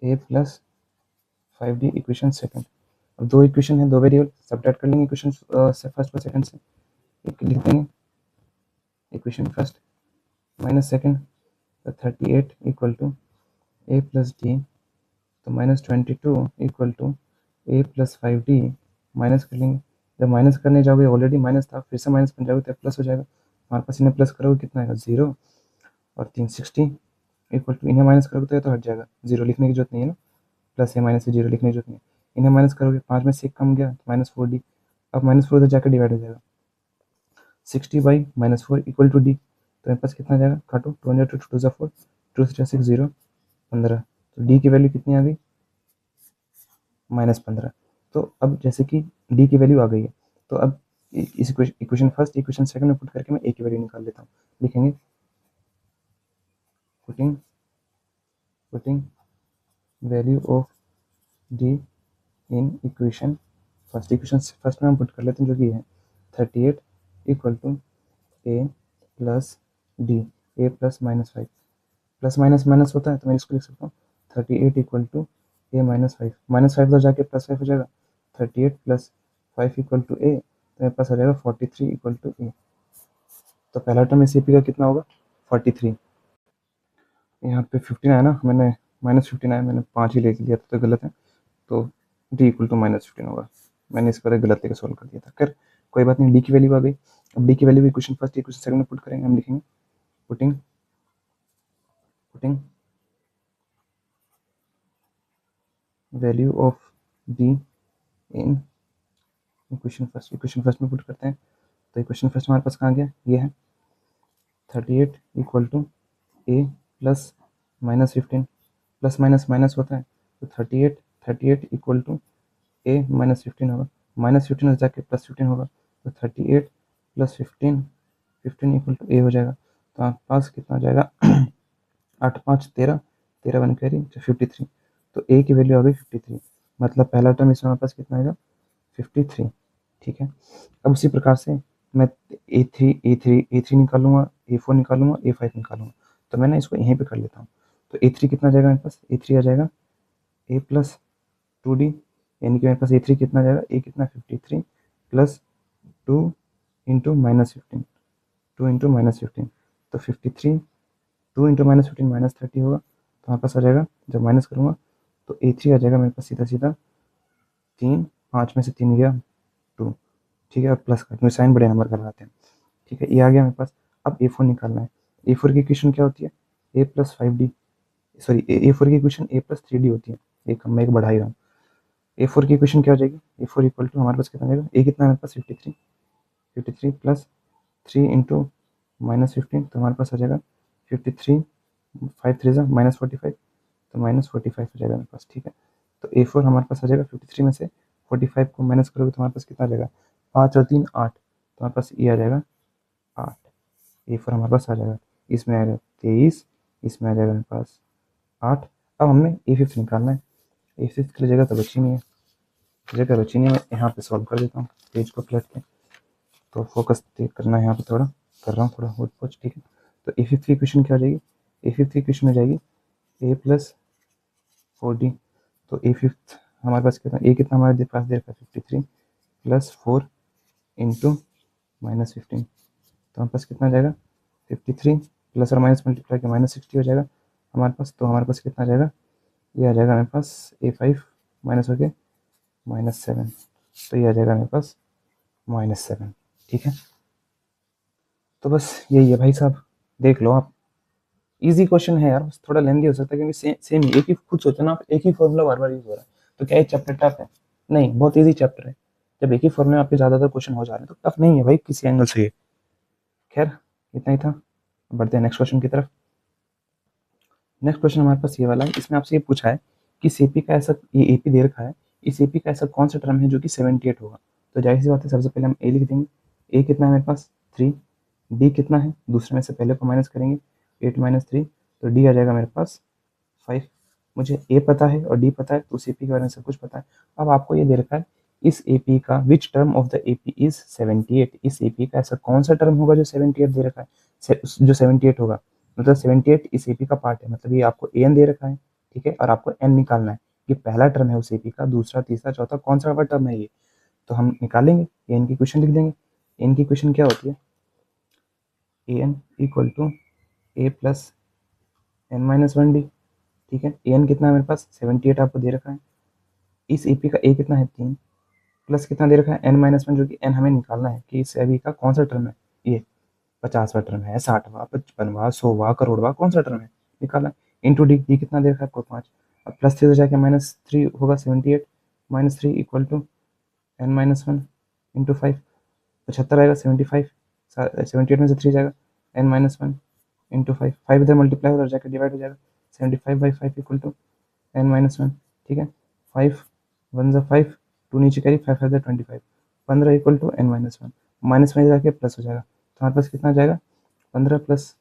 [SPEAKER 1] A plus 5D, equation second. अब दो इक्वेशन है, दो वेरिएबल, सब्ट्रैक्ट कर लेंगे इक्वेशन से, फर्स्ट और सेकंड से। एक लिख देंगे इक्वेशन फर्स्ट माइनस सेकंड, तो 38 equal to A plus d, तो -22 equal to A plus 5D। Minus कर लेंगे, जब माइनस करने जाओगे ऑलरेडी माइनस था, फिर से माइनस कर जाओगे तो प्लस हो जाएगा। हमारे पास इन्हें प्लस करोगे कितना आएगा? 0, और 3 60 इक्वल टू, इन्हें माइनस करोगे तो ये तो हट जाएगा, 0 लिखने की जरूरत नहीं है ना, प्लस या माइनस से 0 लिखने की जरूरत नहीं है। इन्हें माइनस करोगे, 5 में से 1 कम गया तो -4D। अब -4 उधर जाकर डिवाइड हो जाएगा, 60/-4 इक्वल टू D। तो मेरे पास कितना आ जाएगा? काटो, 2 2 2 4, 2 6 0 15। तो D की वैल्यू कितनी आ गई? -15। तो अब जैसे कि D की वैल्यू आ गई है, तो अब इस इक्वेशन फर्स्ट, इक्वेशन सेकंड में पुट करके मैं A की वैल्यू निकाल लेता हूँ। लिखेंगे putting putting value of D in equation first. Equation first में हम पुट कर लेते हैं, जो कि है 38 equal to A plus d, a plus -5, plus minus minus होता है तो मैं इसको लिख सकता हूँ 38 इक्वल टू A -5, -5 तो जाके +5 हो जाएगा, 38 प्लस 5 इक्वल टू A, तो मेरे पास आ जाएगा 43 इक्वल टू A। तो पहला टर्म इस AP का कितना होगा? 43। यहाँ पे 15 आया ना, मैंने -15 आया, मैंने 5 ही ले लिया था तो गलत है। तो D इक्वल टू -15 होगा। मैंने इस पर गलत लेकर सॉल्व कर दिया था। खैर कोई बात नहीं, D की वैल्यू आ गई। अब D की value equation first, equation second में पुट करेंगे। हम लिखेंगे putting putting value of D in equation first में पुट करते हैं। तो इक्वेशन फर्स्ट हमारे पास कहाँ गया, ये है 38 equal to A plus minus 15, plus minus minus होता है, तो 38 इक्वल टू ए माइनस 15 होगा, माइनस 15 हो जाके प्लस 15 होगा, तो 38 प्लस 15 इक्वल टू ए हो जाएगा। तो आपके पास कितना हो जाएगा 8 5 13, 13 वन कैरी 53, तो ए की वैल्यू आ गई 53, मतलब पहला टर्म इसमें हमारे पास कितना आएगा 53। ठीक है, अब उसी प्रकार से मैं ए थ्री निकालूंगा, ए4 निकालूंगा, ए5 निकालूंगा, तो मैं ना इसको यहीं पे कर लेता हूँ। तो ए3 कितना आ जाएगा मेरे पास, ए3 आ जाएगा ए प्लस 2d, यानी कि मेरे पास ए3 कितना आ जाएगा, ए कितना 53 plus 2 into minus 15, 2 into minus 15, तो 53 2 इंटू माइनस 15 माइनस 30 होगा, तो हमारे पास आ जाएगा, जब माइनस करूँगा तो ए3 आ जाएगा मेरे पास सीधा सीधा 3, 5 में से 3 गया 2, ठीक है, और प्लस का क्योंकि साइन बड़े नंबर का लगाते हैं। ठीक है, ये आ गया मेरे पास। अब ए4 निकालना है। ए4 की इक्वेशन क्या होती है, A plus 5d, sorry A4 की इक्वेशन ए प्लस 3d होती है, एक मैं एक बढ़ा ही रहा हूँ। ए4 की इक्वेशन क्या हो जाएगी, ए4 इक्वल टू हमारे पास कितना आ जाएगा, ए कितना है मेरे पास 53 प्लस 3 इंटू माइनस 15, तो हमारे पास आ जाएगा 53, 5 3 माइनस 45, तो माइनस 45 हो जाएगा मेरे पास। ठीक है, तो ए4 हमारे पास आ जाएगा 53 में से 45 को माइनस करोगे तो हमारे पास कितना आ जाएगा, 5 और 3 8, तो हमारे पास ये आ जाएगा 8, ए4 हमारे पास आ जाएगा। इसमें आएगा 23, इसमें आ जाएगा मेरे पास 8। अब हमें ए5 निकालना है, ए5 के लिए जगह तो बची नहीं है, जगह बची नहीं है, मैं यहाँ पे सॉल्व कर देता हूँ पेज को पलट के, तो फोकस करना है यहाँ पे, थोड़ा कर रहा हूँ थोड़ा होच पोच। ठीक है, तो ए5 की इक्वेशन क्या हो जाएगी, ए5 की इक्वेशन हो जाएगी ए प्लस 4d, तो ए5 हमारे पास कितना, ए कितना हमारे पास दे रखा है 53 प्लस 4 इंटू माइनस 15, तो हमारे पास कितना आ जाएगा 53 प्लस और माइनस मल्टीप्लाई के माइनस 60 हो जाएगा हमारे पास। तो हमारे पास कितना आ जाएगा, ये आ जाएगा मेरे पास ए5 माइनस हो गया -7, तो ये आ जाएगा मेरे पास -7। ठीक है, तो बस यही है भाई साहब, देख लो आप, इजी क्वेश्चन है यार, बस थोड़ा लेंदी हो सकता है क्योंकि सेम ही एक ही, खुद सोचो ना आप, एक ही फॉर्मूला बार बार यूज हो रहा है, तो क्या ये चैप्टर टफ है, नहीं बहुत इजी चैप्टर है। जब एक ही फॉर्मूले में आपके ज्यादातर क्वेश्चन हो जा रहे हैं तो टफ नहीं है भाई किसी एंगल से ये। खैर इतना ही था, बढ़ते हैं नेक्स्ट क्वेश्चन की तरफ। नेक्स्ट क्वेश्चन हमारे पास ये वाला है, इसमें आपसे ये पूछा है कि सीपी का ऐसा, ये एपी दे रखा है, इस एपी का ऐसा कौन सा टर्म है जो कि 78 होगा। तो जाहिर सी बात है, सबसे पहले हम ए लिख देंगे, ए कितना है मेरे पास 3, डी कितना है, दूसरे में से पहले को माइनस करेंगे 8 माइनस 3, तो डी आ जाएगा मेरे पास 5। मुझे ए पता है और डी पता है, तो उस एपी के बारे में सब कुछ पता है। अब आपको ये दे रखा है इस एपी का विच term of the AP is 78, इस एपी का ऐसा कौन सा टर्म होगा जो 78 दे रखा है, जो 78 होगा, मतलब 78 इस एपी का पार्ट है, मतलब ये आपको एन दे रखा है। ठीक है, और आपको एन निकालना है, ये पहला टर्म है उस एपी का, दूसरा तीसरा चौथा कौन सा टर्म है ये, तो हम निकालेंगे, एन की क्वेश्चन लिख देंगे। एन की क्वेश्चन क्या होती है, n equal to A plus N minus 1d। ठीक है, एन कितना है मेरे पास 78 आपको दे रखा है, इस एपी का ए कितना है 3, प्लस कितना दे रखा है एन माइनस 1, जो कि एन हमें निकालना है कि इस एपी का कौन सा टर्म है, ये 50वां टर्म है, 60वां, 55वां, 100वां, करोड़वां, कौन सा टर्म है निकालना है। इंटू डी, डी कितना दे रखा है आपको 5, अब प्लस 3 से जाके -3 होगा 78, -3 equal to n minus 1 into 5, 75 आएगा 75, 78 में से 3 जाएगा एन माइनस 1 इंटू 5, 5 इधर मल्टीप्लाई उधर जाकर डिवाइड हो जाएगा, 75/5 इक्वल टू एन माइनस 1। ठीक है, 5 1 ज़ा 5, 2 नीचे कैरी, 5 5 ज़ा 25, 15 equal to n minus 1, minus में जाके प्लस हो जाएगा, तो हमारे पास कितना आ जाएगा 15 plus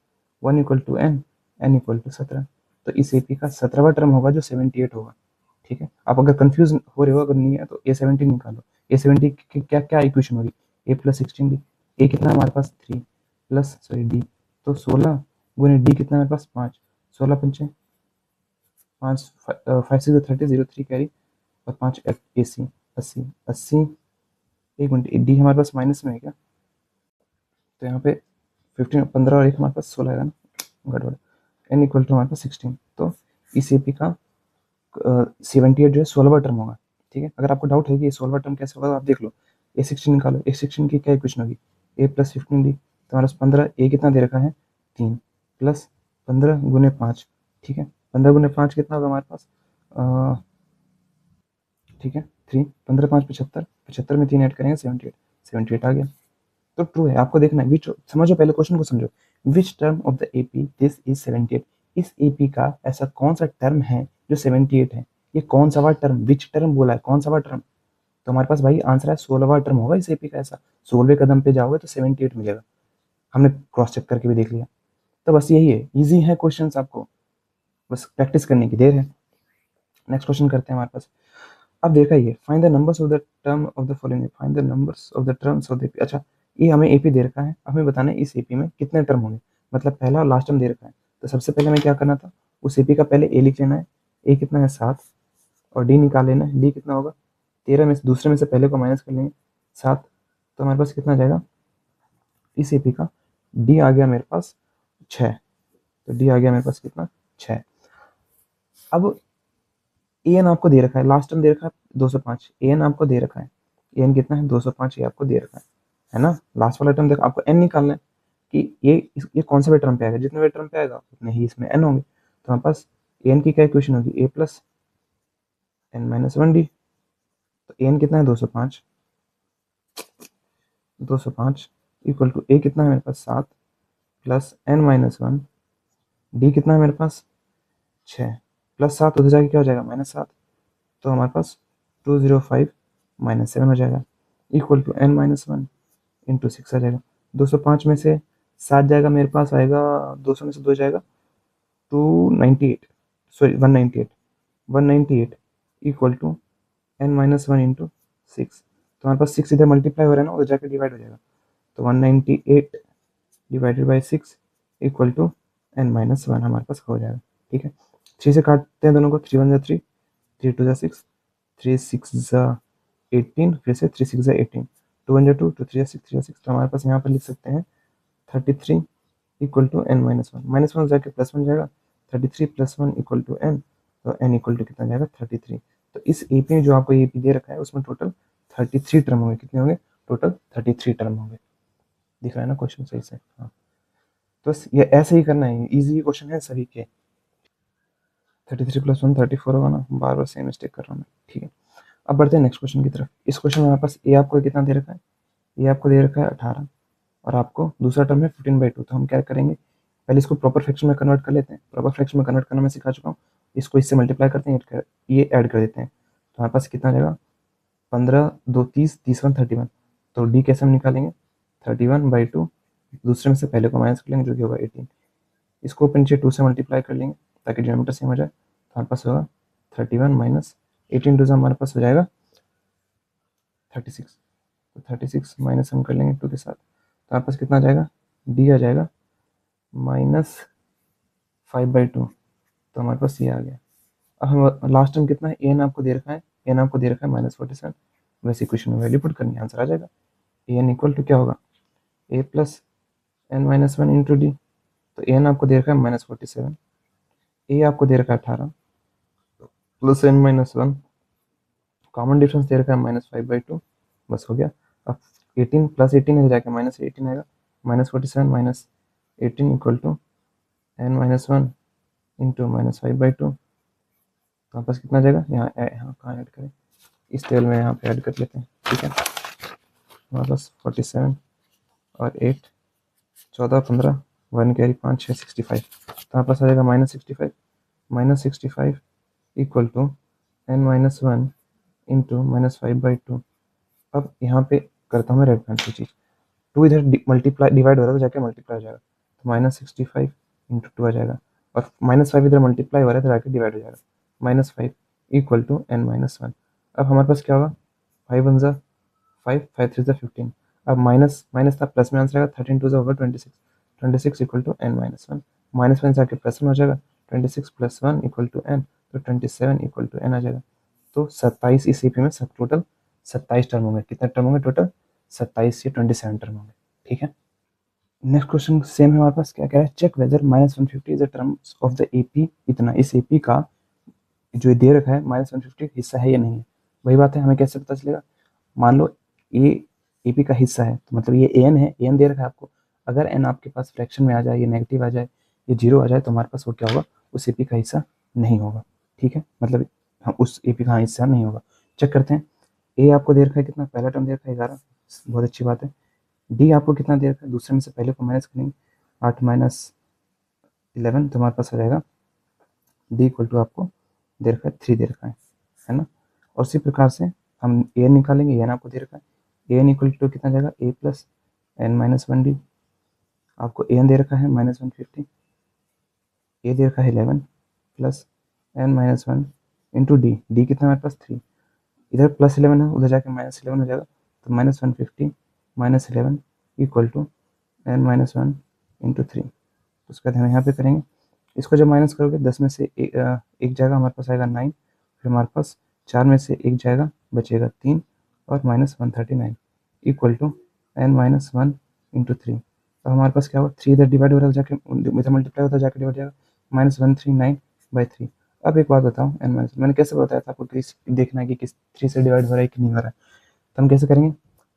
[SPEAKER 1] 1 equal to n, n equal to 17। तो इस एपी का 17वां टर्म होगा जो 78 होगा। ठीक है, आप अगर कंफ्यूज हो रहे हो, अगर नहीं है तो ए 17 निकालो, ए 70 की क्या क्या इक्वेशन होगी, ए प्लस 16d, ए कितना हमारे पास 3 प्लस सॉरी डी, तो 16 गुने डी कितना हमारे पास 5, 16 पंचे 5, 5 6 30, 0 3 कैरी और 5 ए सी 80, 80 एक मिनट, डी हमारे पास माइनस में है क्या, तो यहाँ पे 15 15 और एक हमारे पास 16 आएगा ना, गड़बड़, एन इक्वल टू हमारे पास 16, तो इस एपी का 78 जो है 16वां टर्म होगा। ठीक है, अगर आपको डाउट है कि ये 16वां टर्म कैसे होगा तो आप देख लो, ए 16 निकालो, ए 16 की क्या इक्वेशन होगी, ए प्लस 15d, तो हमारे पास 15, ए कितना दे रखा है 3 प्लस 15 गुने 5। ठीक है, 15 गुने 5 कितना होगा हमारे पास, ठीक है 3, 15 5 75, 75 में 3 ऐड करेंगे 78, 78 आ गया। तो ट्रू है, आपको देखना है विच, समझो पहले क्वेश्चन को समझो। विच term of the AP this is 78, इस एपी का ऐसा कौन सा टर्म है जो 78 है। ये कौन सा वाला टर्म, विच टर्म बोला है, कौन सा वाला टर्म। तो हमारे पास भाई आंसर है 16वां टर्म होगा इस एपी का ऐसा। 16वें कदम पे जाओगे तो 78 मिलेगा, हमने क्रॉस चेक करके भी देख लिया। तो बस यही है, इजी है क्वेश्चन, आपको बस प्रैक्टिस करने की देर है। नेक्स्ट क्वेश्चन करते हैं हमारे पास। अब देखा ये find the numbers of the term of the following, find the numbers of the terms of the AP. अच्छा, ये हमें एपी दे रखा है, हमें बताना है इस एपी में कितने टर्म होंगे, मतलब पहला और लास्ट टर्म दे रखा है। तो सबसे पहले हमें क्या करना था, उस एपी का पहले ए लिख लेना है। ए कितना है 7, और डी निकाल लेना है। डी कितना होगा 13 में से दूसरे में से पहले को माइनस कर लेंगे 7, तो हमारे पास कितना जाएगा इस एपी का। डी आ गया मेरे पास 6, तो डी आ गया मेरे पास कितना 6। अब ए एन आपको दे रखा है, लास्ट टर्म दे रखा है 205, ए एन आपको दे रखा है, ए एन कितना है 205, ये आपको दे रखा है ना। लास्ट वाला टर्म देखो, आपको एन निकालना है कि ये कौन से टर्म पे आएगा, जितने वे टर्म पे आएगा उतने ही इसमें एन होंगे। तो हमारे पास ए एन की क्या इक्वेशन होगी, A plus N minus 1 D. तो ए एन कितना है 205, 205 इक्वल टू ए कितना है मेरे पास 7 प्लस एन माइनस 1, डी कितना है मेरे पास 6 प्लस 7 उधर जाके क्या हो जाएगा -7, तो हमारे पास 205 माइनस 7 हो जाएगा equal to n minus 1 into 6 आ जाएगा। 205 में से 7 जाएगा, मेरे पास आएगा 200 में से 2 जाएगा 298, sorry 198, 198 equal to n minus 1 into 6। तो हमारे पास 6 इधर मल्टीप्लाई हो रहा है ना, उधर जाकर डिवाइड हो जाएगा। तो 198 divided by 6 equal to n minus 1 हमारे पास हो जाएगा। ठीक है, 3 से काटते हैं दोनों को, 3 1 जा 3, 3 2 जा 6, 3 6 जा 18, फिर से 3 6 जा 18, 2 1 जा 2, 2 3 जा 6, 3 जा 6। तो हमारे पास यहाँ पर लिख सकते हैं 33 equal to n minus 1, minus 1 जाके प्लस 1 जाएगा, 33 प्लस 1 इक्वल टू एन, तो एन इक्वल टू कितना जाएगा 33। तो इस एपी में जो आपको एपी दे रखा है उसमें टोटल 33 टर्म होंगे। कितने होंगे टोटल 33 टर्म होंगे। दिख रहा है ना क्वेश्चन सही से, हाँ। तो बस ये ऐसे ही करना है, इजी क्वेश्चन है सभी के। 33 प्लस 1 34 होगा ना, बार बार सेम मिस्टेक कर रहा हूँ मैं। ठीक है, अब बढ़ते हैं नेक्स्ट क्वेश्चन की तरफ। इस क्वेश्चन में हमारे पास ए आपको कितना दे रखा है, ये आपको दे रखा है 18, और आपको दूसरा टर्म है 15/2। तो हम क्या करेंगे, पहले इसको प्रॉपर फ्रैक्शन में कन्वर्ट कर लेते हैं। प्रॉपर फ्रैक्शन में कन्वर्ट करना मैं सिखा चुका हूँ, इसको इससे मल्टीप्लाई करते हैं, ये ऐड कर देते हैं। तो हमारे पास कितना जाएगा 15 2 30, 30 1 31। तो डी कैसे हम निकालेंगे 31/2, दूसरे में से पहले को माइनस कर लेंगे जो कि होगा 18। इसको ऊपर नीचे 2 से मल्टीप्लाई कर लेंगे ताकि डिनोमिनेटर सेम हो जाए। तो हमारे पास होगा 31 माइनस 18 टू हमारे पास हो जाएगा 36। तो 36 माइनस हम कर लेंगे 2 के साथ, तो हमारे पास कितना आ जाएगा, डी आ जाएगा -5/2। तो हमारे पास ये आ गया। अब हम लास्ट टर्म कितना है, एन आपको दे रखा है, एन आपको दे रखा है -47। वैसे इक्वेशन में वैल्यू पुट करनी है, आंसर आ जाएगा। एन इक्वल टू क्या होगा A plus N minus 1 into D. तो एन आपको दे रखा है -47, ए आपको दे रखा है 18 plus N minus 1, common difference दे रखा है -5/2, बस हो गया। अब 18 प्लस 18 है जाके -18 आएगा, -47 minus 18 equal to n minus 1 into -5/2। तो हमारे पास कितना जाएगा, यहाँ यहाँ कहाँ ऐड करें, इस टेबल में यहाँ पे ऐड कर लेते हैं। ठीक है, हमारे पास 47 और 8 14 15 1 कैरी 5 6 65। तो हमारे पास आ जाएगा -65 equal to n minus 1 into -5/2। अब यहाँ पे करता हूँ मैं रेड पेन की चीज़, 2 इधर मल्टीप्लाई डिवाइड हो रहा है तो जाके मल्टीप्लाई हो जाएगा, तो -65 इंटू 2 आ जाएगा, और -5 इधर मल्टीप्लाई हो रहा है तो जाके डिवाइड हो जाएगा, -5 इक्वल टू एन माइनस 1। अब हमारे पास क्या होगा 5 1 ज़ा 5, 5 3 ज़ा 15। अब माइनस माइनस था, प्लस में आंसर आएगा, 13 2 ज़ा होगा 26, 26 equal to n minus 1, minus 1 जाके प्लस में हो जाएगा, 26 प्लस 1 इक्वल टू एन, तो 27 इक्वल टू एन आ जाएगा। तो 27 इस ईपी में सब टोटल 27 टर्म होंगे। कितने टर्म होंगे टोटल 27 से 27 टर्म होंगे। ठीक है, नेक्स्ट क्वेश्चन सेम है हमारे पास, क्या कह रहा है, check whether -150 is the terms of the AP. इतना इस एपी का जो दे रखा है -150 हिस्सा है या नहीं है। वही बात है, हमें कैसे पता चलेगा, मान लो ए एपी का हिस्सा है, तो मतलब ये एन है, एन दे रखा है आपको। अगर एन आपके पास फ्रैक्शन में आ जाए, ये नेगेटिव आ जाए, ये 0 आ जाए, तो हमारे पास वो क्या होगा, उस एपी का हिस्सा नहीं होगा। ठीक है, मतलब हम उस एपी का हिस्सा नहीं होगा। चेक करते हैं, ए आपको दे रखा है कितना, पहला टर्म दे रखा है 11, बहुत अच्छी बात है। डी आपको कितना दे रखा है, दूसरे में से पहले को माइनस करेंगे, 8 माइनस 11, तो हमारे पास आ जाएगा डी इक्वल टू आपको दे रखा है 3 दे रखा है ना। और उसी प्रकार से हम ए निकालेंगे, एन आपको दे रखा है, ए एन इक्वल टू कितना जाएगा, A plus N minus 1 D, आपको ए एन दे रखा है -150, ए दे रखा है 11 plus N minus 1 into d, d कितना हमारे पास 3, इधर प्लस 11 है, उधर जाके -11 हो जाएगा, तो -150 -11 equal to n minus 1 into 3। तो उसका ध्यान यहाँ पे करेंगे, इसको जब माइनस करोगे 10 में से एक जाएगा, हमारे पास आएगा 9, फिर हमारे पास 4 में से एक जाएगा, बचेगा 3 और -139 equal to n minus 1 into 3। तो हमारे पास क्या होगा, 3 इधर डिवाइड हो रहा है, जाके इधर मल्टीप्लाई होता है, जाके डिवाइड जाएगा, -139/3। अब एक बात बताओ, एन माइनस मैंने कैसे बताया था आपको, किस देखना है कि किस 3 से डिवाइड हो रहा है कि नहीं हो रहा है। तो हम कैसे करेंगे,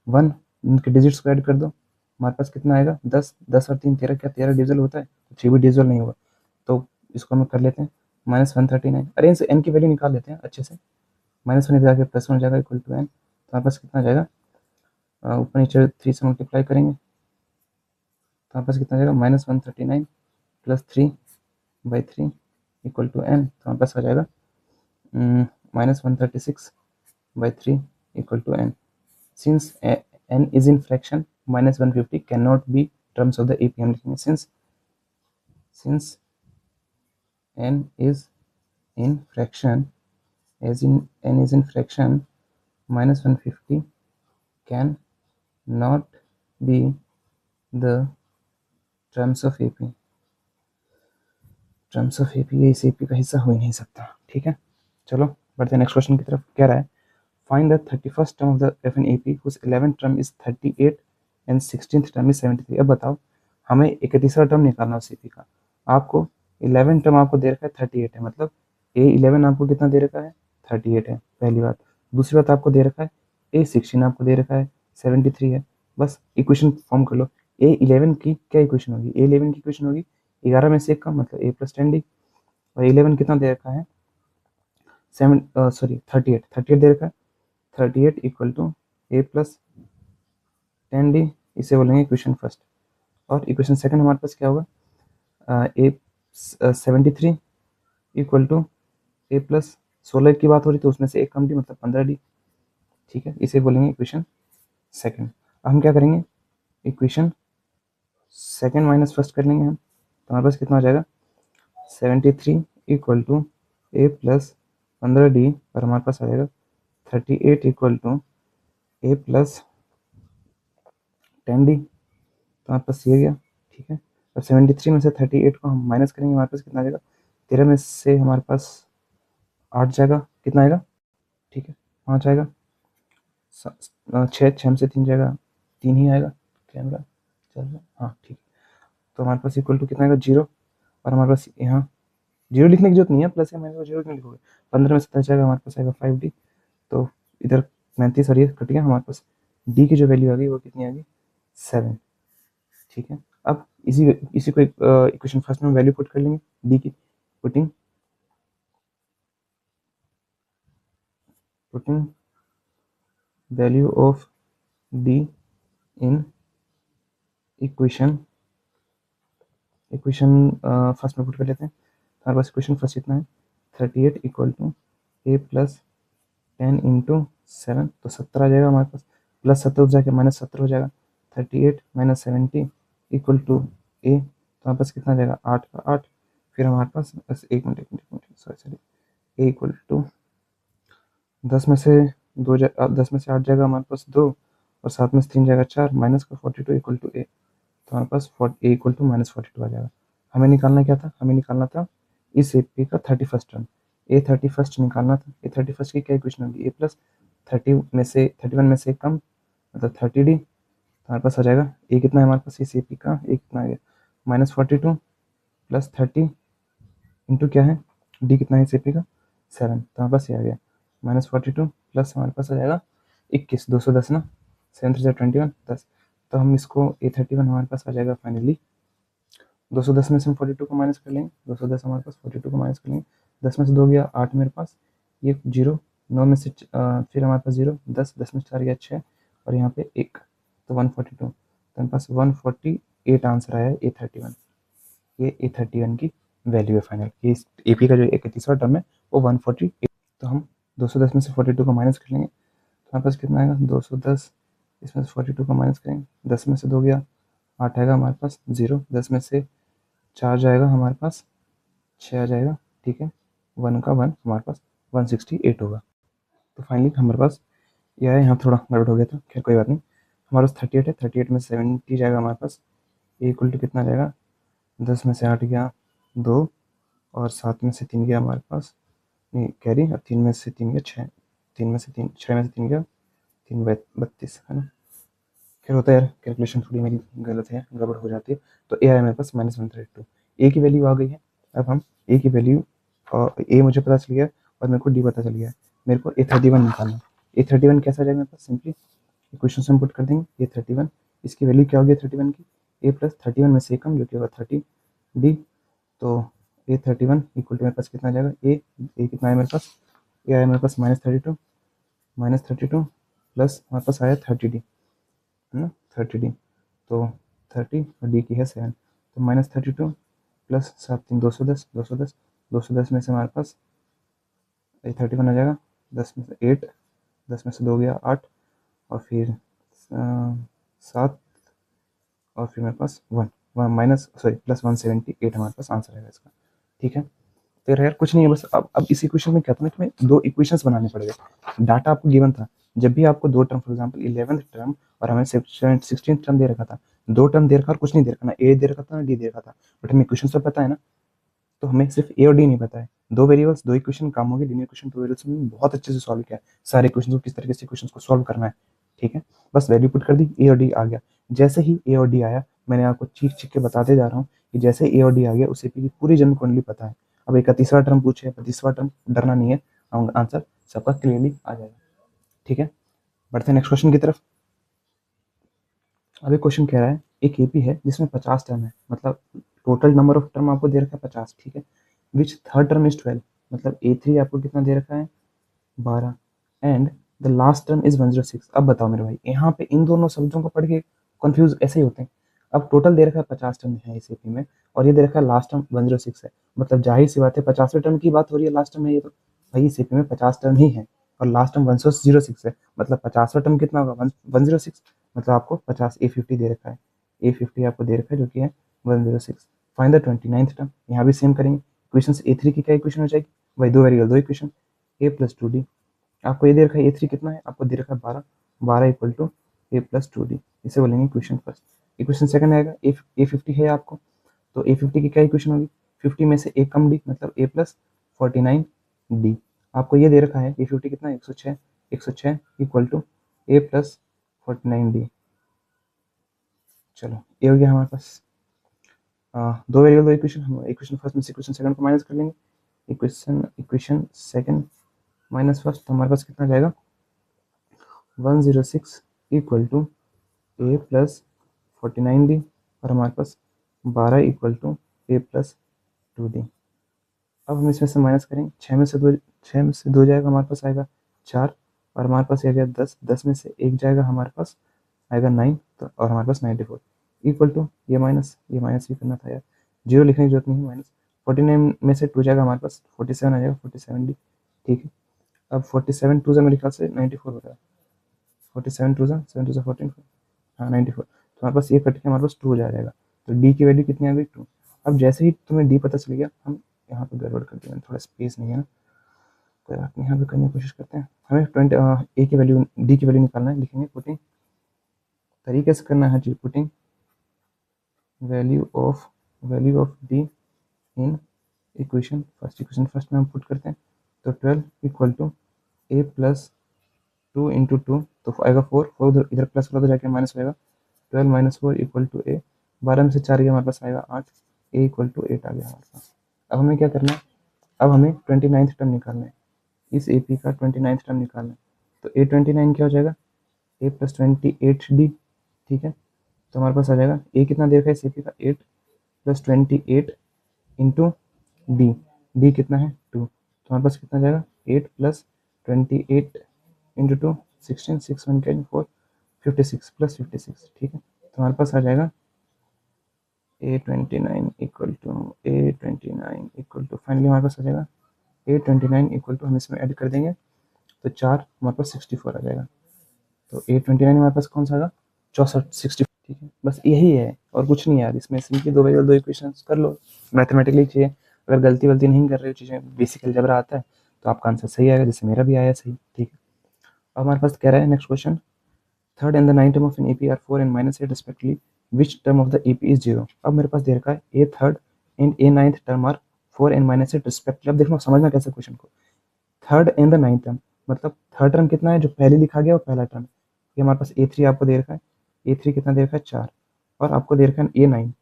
[SPEAKER 1] 1 इनके डिजिट्स को ऐड कर दो, हमारे पास कितना आएगा 10, 10 और 3 13, क्या 13 डिविजल होता है, तो 3 भी डिविजल नहीं होगा, तो इसको हम कर लेते हैं -139। अरे इनसे एन की वैल्यू निकाल लेते हैं अच्छे से, -1 जाके +1 हो जाएगा इक्वल टू एन, तो हमारे पास कितना जाएगा, ऊपर नीचे 3 से मल्टीप्लाई करेंगे, तो हमारे पास कितना जाएगा -139 + 3/3 इक्वल टू एन, तो हमारे पास आ जाएगा -136/3 equal to n. Since n is in fraction, -150 cannot be terms of the AP हम लिखेंगे, since n is in fraction, as in n is in fraction, -150 can not be the terms of AP, terms of AP ये इस AP का हिस्सा हो ही नहीं सकता, ठीक है। चलो बढ़ते हैं नेक्स्ट क्वेश्चन की तरफ, क्या रहा है, find the 31st term of the f n AP whose 11th term is 38 and 16th term is 73। अब बताओ हमें 31वां टर्म निकालना है उस AP का, आपको 11 टर्म आपको दे रखा है 38 है, मतलब A11 आपको कितना दे रखा है 38 है, पहली बात। दूसरी बात आपको दे रखा है A16 आपको दे रखा है 73 है। बस इक्वेशन फॉर्म कर लो, A11 की क्या इक्वेशन होगी, A11 की इक्वेशन होगी 11 में से 1 का मतलब A + 10D, और 11 कितना दे रखा है 38 दे रखा है, 38 इक्वल टू A + 10D, इसे बोलेंगे इक्वेशन फर्स्ट। और इक्वेशन सेकंड हमारे पास क्या होगा, A 73 इक्वल टू A + 16 की बात हो रही तो उसमें से 1 कम D मतलब 15D, ठीक है, इसे बोलेंगे इक्वेशन सेकंड। अब हम क्या करेंगे, इक्वेशन सेकंड माइनस फर्स्ट कर लेंगे हम, तो हमारे पास कितना हो जाएगा 73 इक्वल टू A + 15D, और हमारे पास आ जाएगा 38 इक्वल टू A + 10D, तो हमारे पास ये गया, ठीक है। अब 73 में से 38 को हम माइनस करेंगे, हमारे पास कितना आ जाएगा, 13 में से हमारे पास 8 जाएगा, कितना आएगा, ठीक है 5 आएगा, 6 में से 3 जाएगा, 3 ही आएगा, कैमरा चल रहा है, हाँ ठीक। तो हमारे पास इक्वल टू कितना आएगा 0, और हमारे पास यहाँ 0 लिखने की जरूरत नहीं है, प्लस या माइनस 0 क्यों लिखोगे, 15 में से 10 जाएगा, हमारे पास आएगा 5D, तो इधर 35 और ये कट गया, हमारे पास D की जो वैल्यू आ गई वो कितनी आ गई 7, ठीक है। अब इसी को इक्वेशन फर्स्ट में वैल्यू पुट कर लेंगे, D की putting value of D in equation first में पुट कर लेते हैं, हमारे पास इक्वेशन फर्स्ट कितना है 38 इक्वल टू A + 10 इंटू 7, तो 70 आ जाएगा हमारे पास, प्लस 70 जाके -70 हो जाएगा, 38 - 70 इक्वल टू A, तो हमारे पास कितना आ जाएगा 8 का 8, फिर हमारे पास बस एक minute sorry A equal to 10 में से 10 में से 8 जाएगा हमारे पास 2, और 7 में से 3 जाएगा 4, माइनस का 42 इक्वल टू A, तो हमारे पास A इक्वल टू -42 आ जाएगा। हमें निकालना क्या था, हमें निकालना था इस AP का 31st टर्म, A31 निकालना था, A31 की क्या इक्वेशन होगी, A + 30 में से 31 में से कम मतलब 30D, तो हमारे पास आ जाएगा A कितना है हमारे पास इस AP का, A कितना आ गया -42 + 30 इंटू क्या है D कितना है इस AP का 7, तो हमारे पास ये आ गया -42 प्लस हमारे पास आ जाएगा 21, 210 ना, 7 3 21 10, तो हम इसको A31 हमारे पास आ जाएगा फाइनली 210 में से हम 42 को माइनस कर लेंगे, 210 हमारे पास 42 को माइनस कर लेंगे, 10 में से 2 गया 8 मेरे पास, ये 0 9 में से फिर हमारे पास 0, 10, 10 में से 4 गया 6 और यहाँ पे 1, तो 142। तो हमारे पास 148 आंसर आया है A31। ये A31 की वैल्यू है फाइनल। ये AP का जो एक तीसरा टर्म है वो 148। तो हम 210 में से 42 को माइनस कर लेंगे, तो हमारे पास कितना आएगा 210, इसमें से 42 को माइनस करेंगे, 10 में से 2 गया 8 आएगा हमारे पास 0, 10 में से 4 जाएगा हमारे पास 6 आ जाएगा, ठीक है, 1 का 1 हमारे पास 168 होगा। तो फाइनली हमारे पास ये है, यहाँ थोड़ा गड़बड़ हो गया था, खैर कोई बात नहीं। हमारे पास 38 है, 38 में 70 जाएगा हमारे पास, ए इक्वल टू कितना जाएगा 10 में से 8 गया 2 और 7 में से 3 गया हमारे पास, नहीं कैरी, और 3 में से 3 गया 6, 3 में से 3 6 में से 3 गया 3 32 है ना। खैर होता है यार, कैलकुलेशन थोड़ी मेरी गलत है, गड़बड़ हो जाती है। तो ए आया मेरे पास -132। ए की वैल्यू आ गई है। अब हम ए की वैल्यू, और ए मुझे पता चल गया और मेरे को डी पता चल गया है। मेरे को A31 निकालना है। A31 कैसा आ जाएगा मेरे पास, सिंपली इक्वेशन में पुट कर देंगे A31। इसकी वैल्यू क्या होगी A31 की, ए प्लस 31 में से कम जो कि होगा 30 डी। तो A31 इक्वल टू मेरे पास कितना आ जाएगा, ए कितना आया मेरे पास, ए आया मेरे पास -32 प्लस हमारे पास आया 30D है ना, 30D। तो 30 और डी की है 7, तो -32 प्लस 7 3 210, 210 में से हमारे पास 31 आ जाएगा, 10 में से 8, 10 में से 2 गया 8 और फिर 7 और फिर मेरे पास 1 माइनस सॉरी प्लस 178 हमारे पास आंसर आएगा इसका, ठीक है। तो यार कुछ नहीं है, बस अब इस इक्वेशन में क्या था ना कि हमें 2 इक्वेशंस बनाने पड़ेंगे। डाटा आपको गिवन था, जब भी आपको 2 term, for example 11th term और हमें 16th टर्म दे रखा था, 2 टर्म दे रखा और कुछ नहीं दे रखा, ना ए दे रखा था ना डी दे रखा था, बट हमें इक्वेशन सब पता है ना। तो हमें सिर्फ ए और डी नहीं पता है, 2 वेरिएबल्स 2 इक्वेशन काम होगी, लीनियर इक्वेशन 2 वेरिएबल्स में बहुत अच्छे से सॉल्व किया है, सारे इक्वेशन को किस तरीके से इक्वेशन को सॉल्व करना है, ठीक है। बस वैल्यू पुट कर दी, ए और डी आ गया। जैसे ही ए और डी आया, मैंने आपको चीख के बताते जा रहा हूँ कि जैसे ए और डी आ गया उसे की पूरी जनरल कुंडली पता है। अब एक तीसरा टर्म पूछे, तीसरा टर्म डरना नहीं है, आंसर सबका क्लियरली आ जाएगा, ठीक है। बढ़ते हैं नेक्स्ट क्वेश्चन की तरफ। अब एक क्वेश्चन कह रहा है एक एपी है जिसमें 50 टर्म है, मतलब टोटल नंबर ऑफ टर्म आपको दे रखा है 50, ठीक है। विच थर्ड टर्म इज 12, मतलब A3 आपको कितना दे रखा है 12 and the last term is 106। अब बताओ मेरे भाई, यहाँ पे इन दोनों शब्दों को पढ़ के कंफ्यूज ऐसे ही होते हैं। अब टोटल दे रखा है 50 टर्म है इस एपी में, और ये दे रखा है लास्ट टर्म 106 है, मतलब जाहिर सी बात है 50वें टर्म की बात हो रही है लास्ट टर्म है ये, तो भाई इस एपी में 50 टर्म ही है और लास्ट टर्म 106 है, मतलब 50वां टर्म कितना होगा 106, मतलब आपको 50 A50 दे रखा है, A50 आपको दे रखा है जो कि है 106। फाइंड द 29th टर्म, यहाँ भी सेम करेंगे। इक्वेशन A3 की क्या इक्वेशन हो जाएगी, भाई 2 variable 2 equation, a plus 2d। आपको ये दे रखा है A3 कितना है, आपको दे रखा है 12, 12 equal to a plus 2d, इसे बोलेंगे इक्वेशन फर्स्ट। इक्वेशन सेकंड आएगा A50 है आपको, तो A50 की क्या इक्वेशन होगी, 50 में से एक कम d, मतलब a प्लस 49d। आपको ये दे रखा है A50 कितना है 106, 106 equal to a plus 49d। चलो ये हो गया हमारे पास 2 वेरिएबल 2 इक्वेशन। हम इक्वेशन फर्स्ट में से इक्वेशन सेकंड को माइनस कर लेंगे, इक्वेशन सेकंड माइनस फर्स्ट, तो हमारे पास कितना जाएगा 106 equal to a plus 49d और हमारे पास 12 equal to a plus 2d। अब हम इसमें से माइनस करेंगे, 6 में से 2 जाएगा हमारे पास आएगा 4 और हमारे पास ये आ गया 10, 10 में से 1 जाएगा हमारे पास आएगा 9, तो और हमारे पास 94 इक्वल टू ये माइनस भी करना था यार, जीरो लिखने की जरूरत नहीं है, माइनस 49 में से 2 जाएगा हमारे पास 47 आ जाएगा 47d, ठीक है। अब 47 टू से मेरे ख्याल से 94 होता है, 47 टू से 7 टू से 14, हाँ 94, तो हमारे पास ये कट के हमारे पास 2 हो जाएगा, तो डी की वैल्यू कितनी आ गई 2। अब जैसे ही तुम्हें डी पता चल गया, हम यहाँ पे गड़बड़ कर दिया, थोड़ा स्पेस नहीं है ना, तो यहाँ पे करने की कोशिश करते हैं। हमें 20 ए की वैल्यू डी की वैल्यू निकालना है, लिखेंगे पुटिंग, तरीके से करना है जी, putting value of D in equation first में हम पुट करते हैं, तो 12 equal to A plus 2 into 2, तो आएगा 4, इधर प्लस वाला तो जाके माइनस हो जाएगा, 12 माइनस 4 इक्वल टू ए, 12 में से 4 गया हमारे पास आएगा 8, ए इक्वल टू 8 आ गया हमारे पास। अब हमें क्या करना है, अब हमें 29th टर्म निकालना है, इस एपी का 29th टर्म निकालना है, तो A29 क्या हो जाएगा a प्लस 28d, ठीक है। तो हमारे पास आ जाएगा ए कितना दे रखा है इस एपी का 8 प्लस 28 इंटू डी, डी कितना है 2, तो हमारे पास कितना जाएगा 8 प्लस 28 इंटू 2 16, 6 1 10 4 56 प्लस 56, ठीक है। तो हमारे पास आ जाएगा A29 इक्वल टू फाइनली हमारे पास आ जाएगा A29 इक्वल टू, हम इसमें ऐड कर देंगे तो 4 हमारे पास 64 आ जाएगा। तो A29 हमारे पास कौन सा आएगा, 64 64, ठीक है। बस यही है और कुछ नहीं यार, इसमें सिंपली दो वेरिएबल दो इक्वेशन कर लो, मैथमेटिकली चाहिए। अगर गलती वलती नहीं कर रहे हो, चीज़ें बेसिक अलजेब्रा आता है तो आपका आंसर सही आएगा, जैसे मेरा भी आया सही, ठीक है। अब हमारे पास कह रहा है next question, third and the nine term of an AP are 4 and -8 respectively, which term of the AP is 0। अब मेरे पास दे रखा है A third and A ninth term are 4 and -8 respectively. अब देखना समझना कैसे क्वेश्चन को, third and the ninth term मतलब थर्ड टर्म कितना है, जो पहले लिखा गया वो पहला टर्म, ये हमारे पास ए थ्री आपको दे रखा है, ए थ्री कितना दे रखा है 4, और आपको दे रखा है ए नाइन,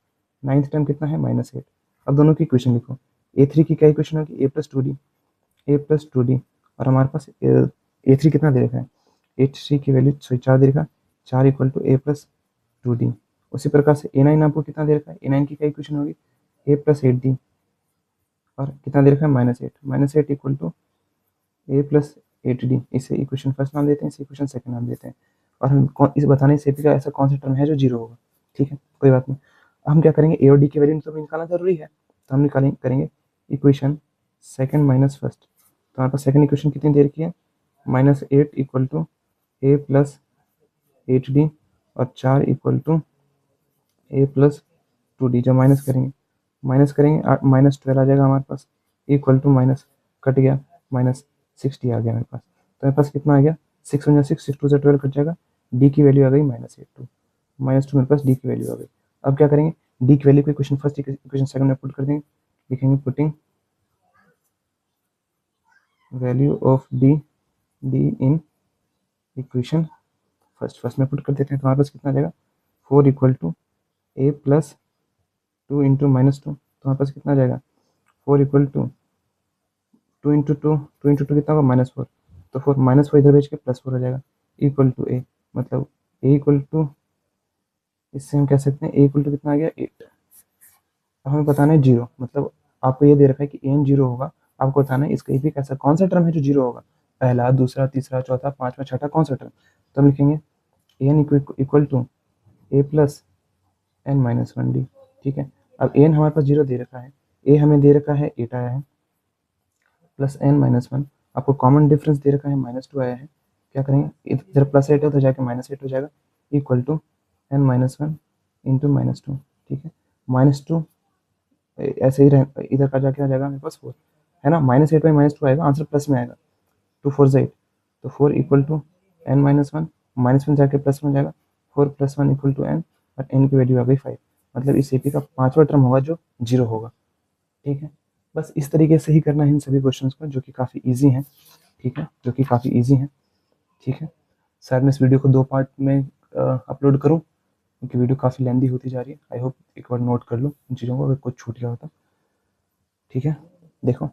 [SPEAKER 1] नाइन्थ टर्म कितना है -8। अब दोनों की इक्वेशन लिखो, ए थ्री की क्या इक्वेशन होगी, ए प्लस टू डी, और हमारे पास ए थ्री कितना दे रखा है, ए थ्री की वैल्यू 4 दे रखा है, 4 इक्वल टू A+2D। उसी प्रकार से ए नाइन आपको कितना दे रखा है, ए नाइन की क्या इक्वेशन होगी, A+8D, और कितना दे रखा है -8, -8 इक्वल टू A+8D। इसे इक्वेशन फर्स्ट नाम देते हैं, इसे इक्वेशन सेकंड नाम देते हैं। और हम इस बताने से का ऐसा कौन सा टर्म है जो 0 होगा, ठीक है, कोई बात नहीं। हम क्या करेंगे, ए और डी की वैल्यू तो निकालना जरूरी है, तो हम निकालेंगे करेंगे इक्वेशन सेकंड माइनस फर्स्ट। तो हमारे पास सेकंड इक्वेशन कितनी दे रखी है, -8 इक्वल टू A+8D, और 4 इक्वल टू A+2D। जब माइनस करेंगे -12 आ जाएगा हमारे पास, इक्वल टू माइनस कट गया, -60 आ गया मेरे पास। तो मेरे पास कितना आ गया, 6 1 6, 6 2 से 12 कट जाएगा, डी की वैल्यू आ गई -2, -2 मेरे पास डी की वैल्यू आ गई। अब क्या करेंगे, डी की वैल्यू को इक्वेशन फर्स्ट इक्वेशन सेकंड में पुट कर देंगे, लिखेंगे putting value of D in equation first में पुट कर देते हैं। तो हमारे पास कितना आ जाएगा, 4 इक्वल टू A+2 इंटू -2, तो हमारे पास कितना आ जाएगा, 4 इक्वल टू 2 इंटू टू कितना होगा, -4, तो 4 -4 इधर भेज के +4 हो जाएगा, इक्वल टू ए, मतलब ए इक्वल टू, इससे हम कह सकते हैं ए इक्वल टू कितना आ गया 8। अब हमें बताना है 0, मतलब आपको ये दे रखा है कि एन 0 होगा, आपको बताना है इसका भी कैसा कौन सा टर्म है जो 0 होगा, पहला दूसरा तीसरा चौथा पांचवा छठा कौन सा टर्म। तो हम लिखेंगे एन इक्वल टू A+n-1D, ठीक है। अब एन हमारे पास 0 दे रखा है, ए हमें दे रखा है 8 आया है, प्लस n-1 आपको कॉमन डिफरेंस दे रखा है -2 आया है, क्या करेंगे इधर +8 है तो जाके -8 हो जाएगा, इक्वल टू n-1 इंटू -2, ठीक है। -2 ऐसे ही रह, इधर का जाके आ जाएगा मेरे पास 4, है ना, -8 बाई -2 आएगा, आंसर प्लस में आएगा, 2 4 8, तो 4 इक्वल टू n-1, -1 जाके प्लस में जाएगा, 4 + 1 इक्वल टू n, और n की वैल्यू आ गई 5, मतलब इस एपी का पांचवा टर्म होगा जो 0 होगा, ठीक है। बस इस तरीके से ही करना है इन सभी क्वेश्चंस को, जो कि काफ़ी इजी हैं, ठीक है, जो कि काफ़ी इजी हैं, ठीक है। शायद मैं इस वीडियो को 2 पार्ट में अपलोड करूं, क्योंकि वीडियो काफ़ी लेंदी होती जा रही है। आई होप एक बार नोट कर लो इन चीज़ों को, अगर कुछ छूट गया हो तो, ठीक है। देखो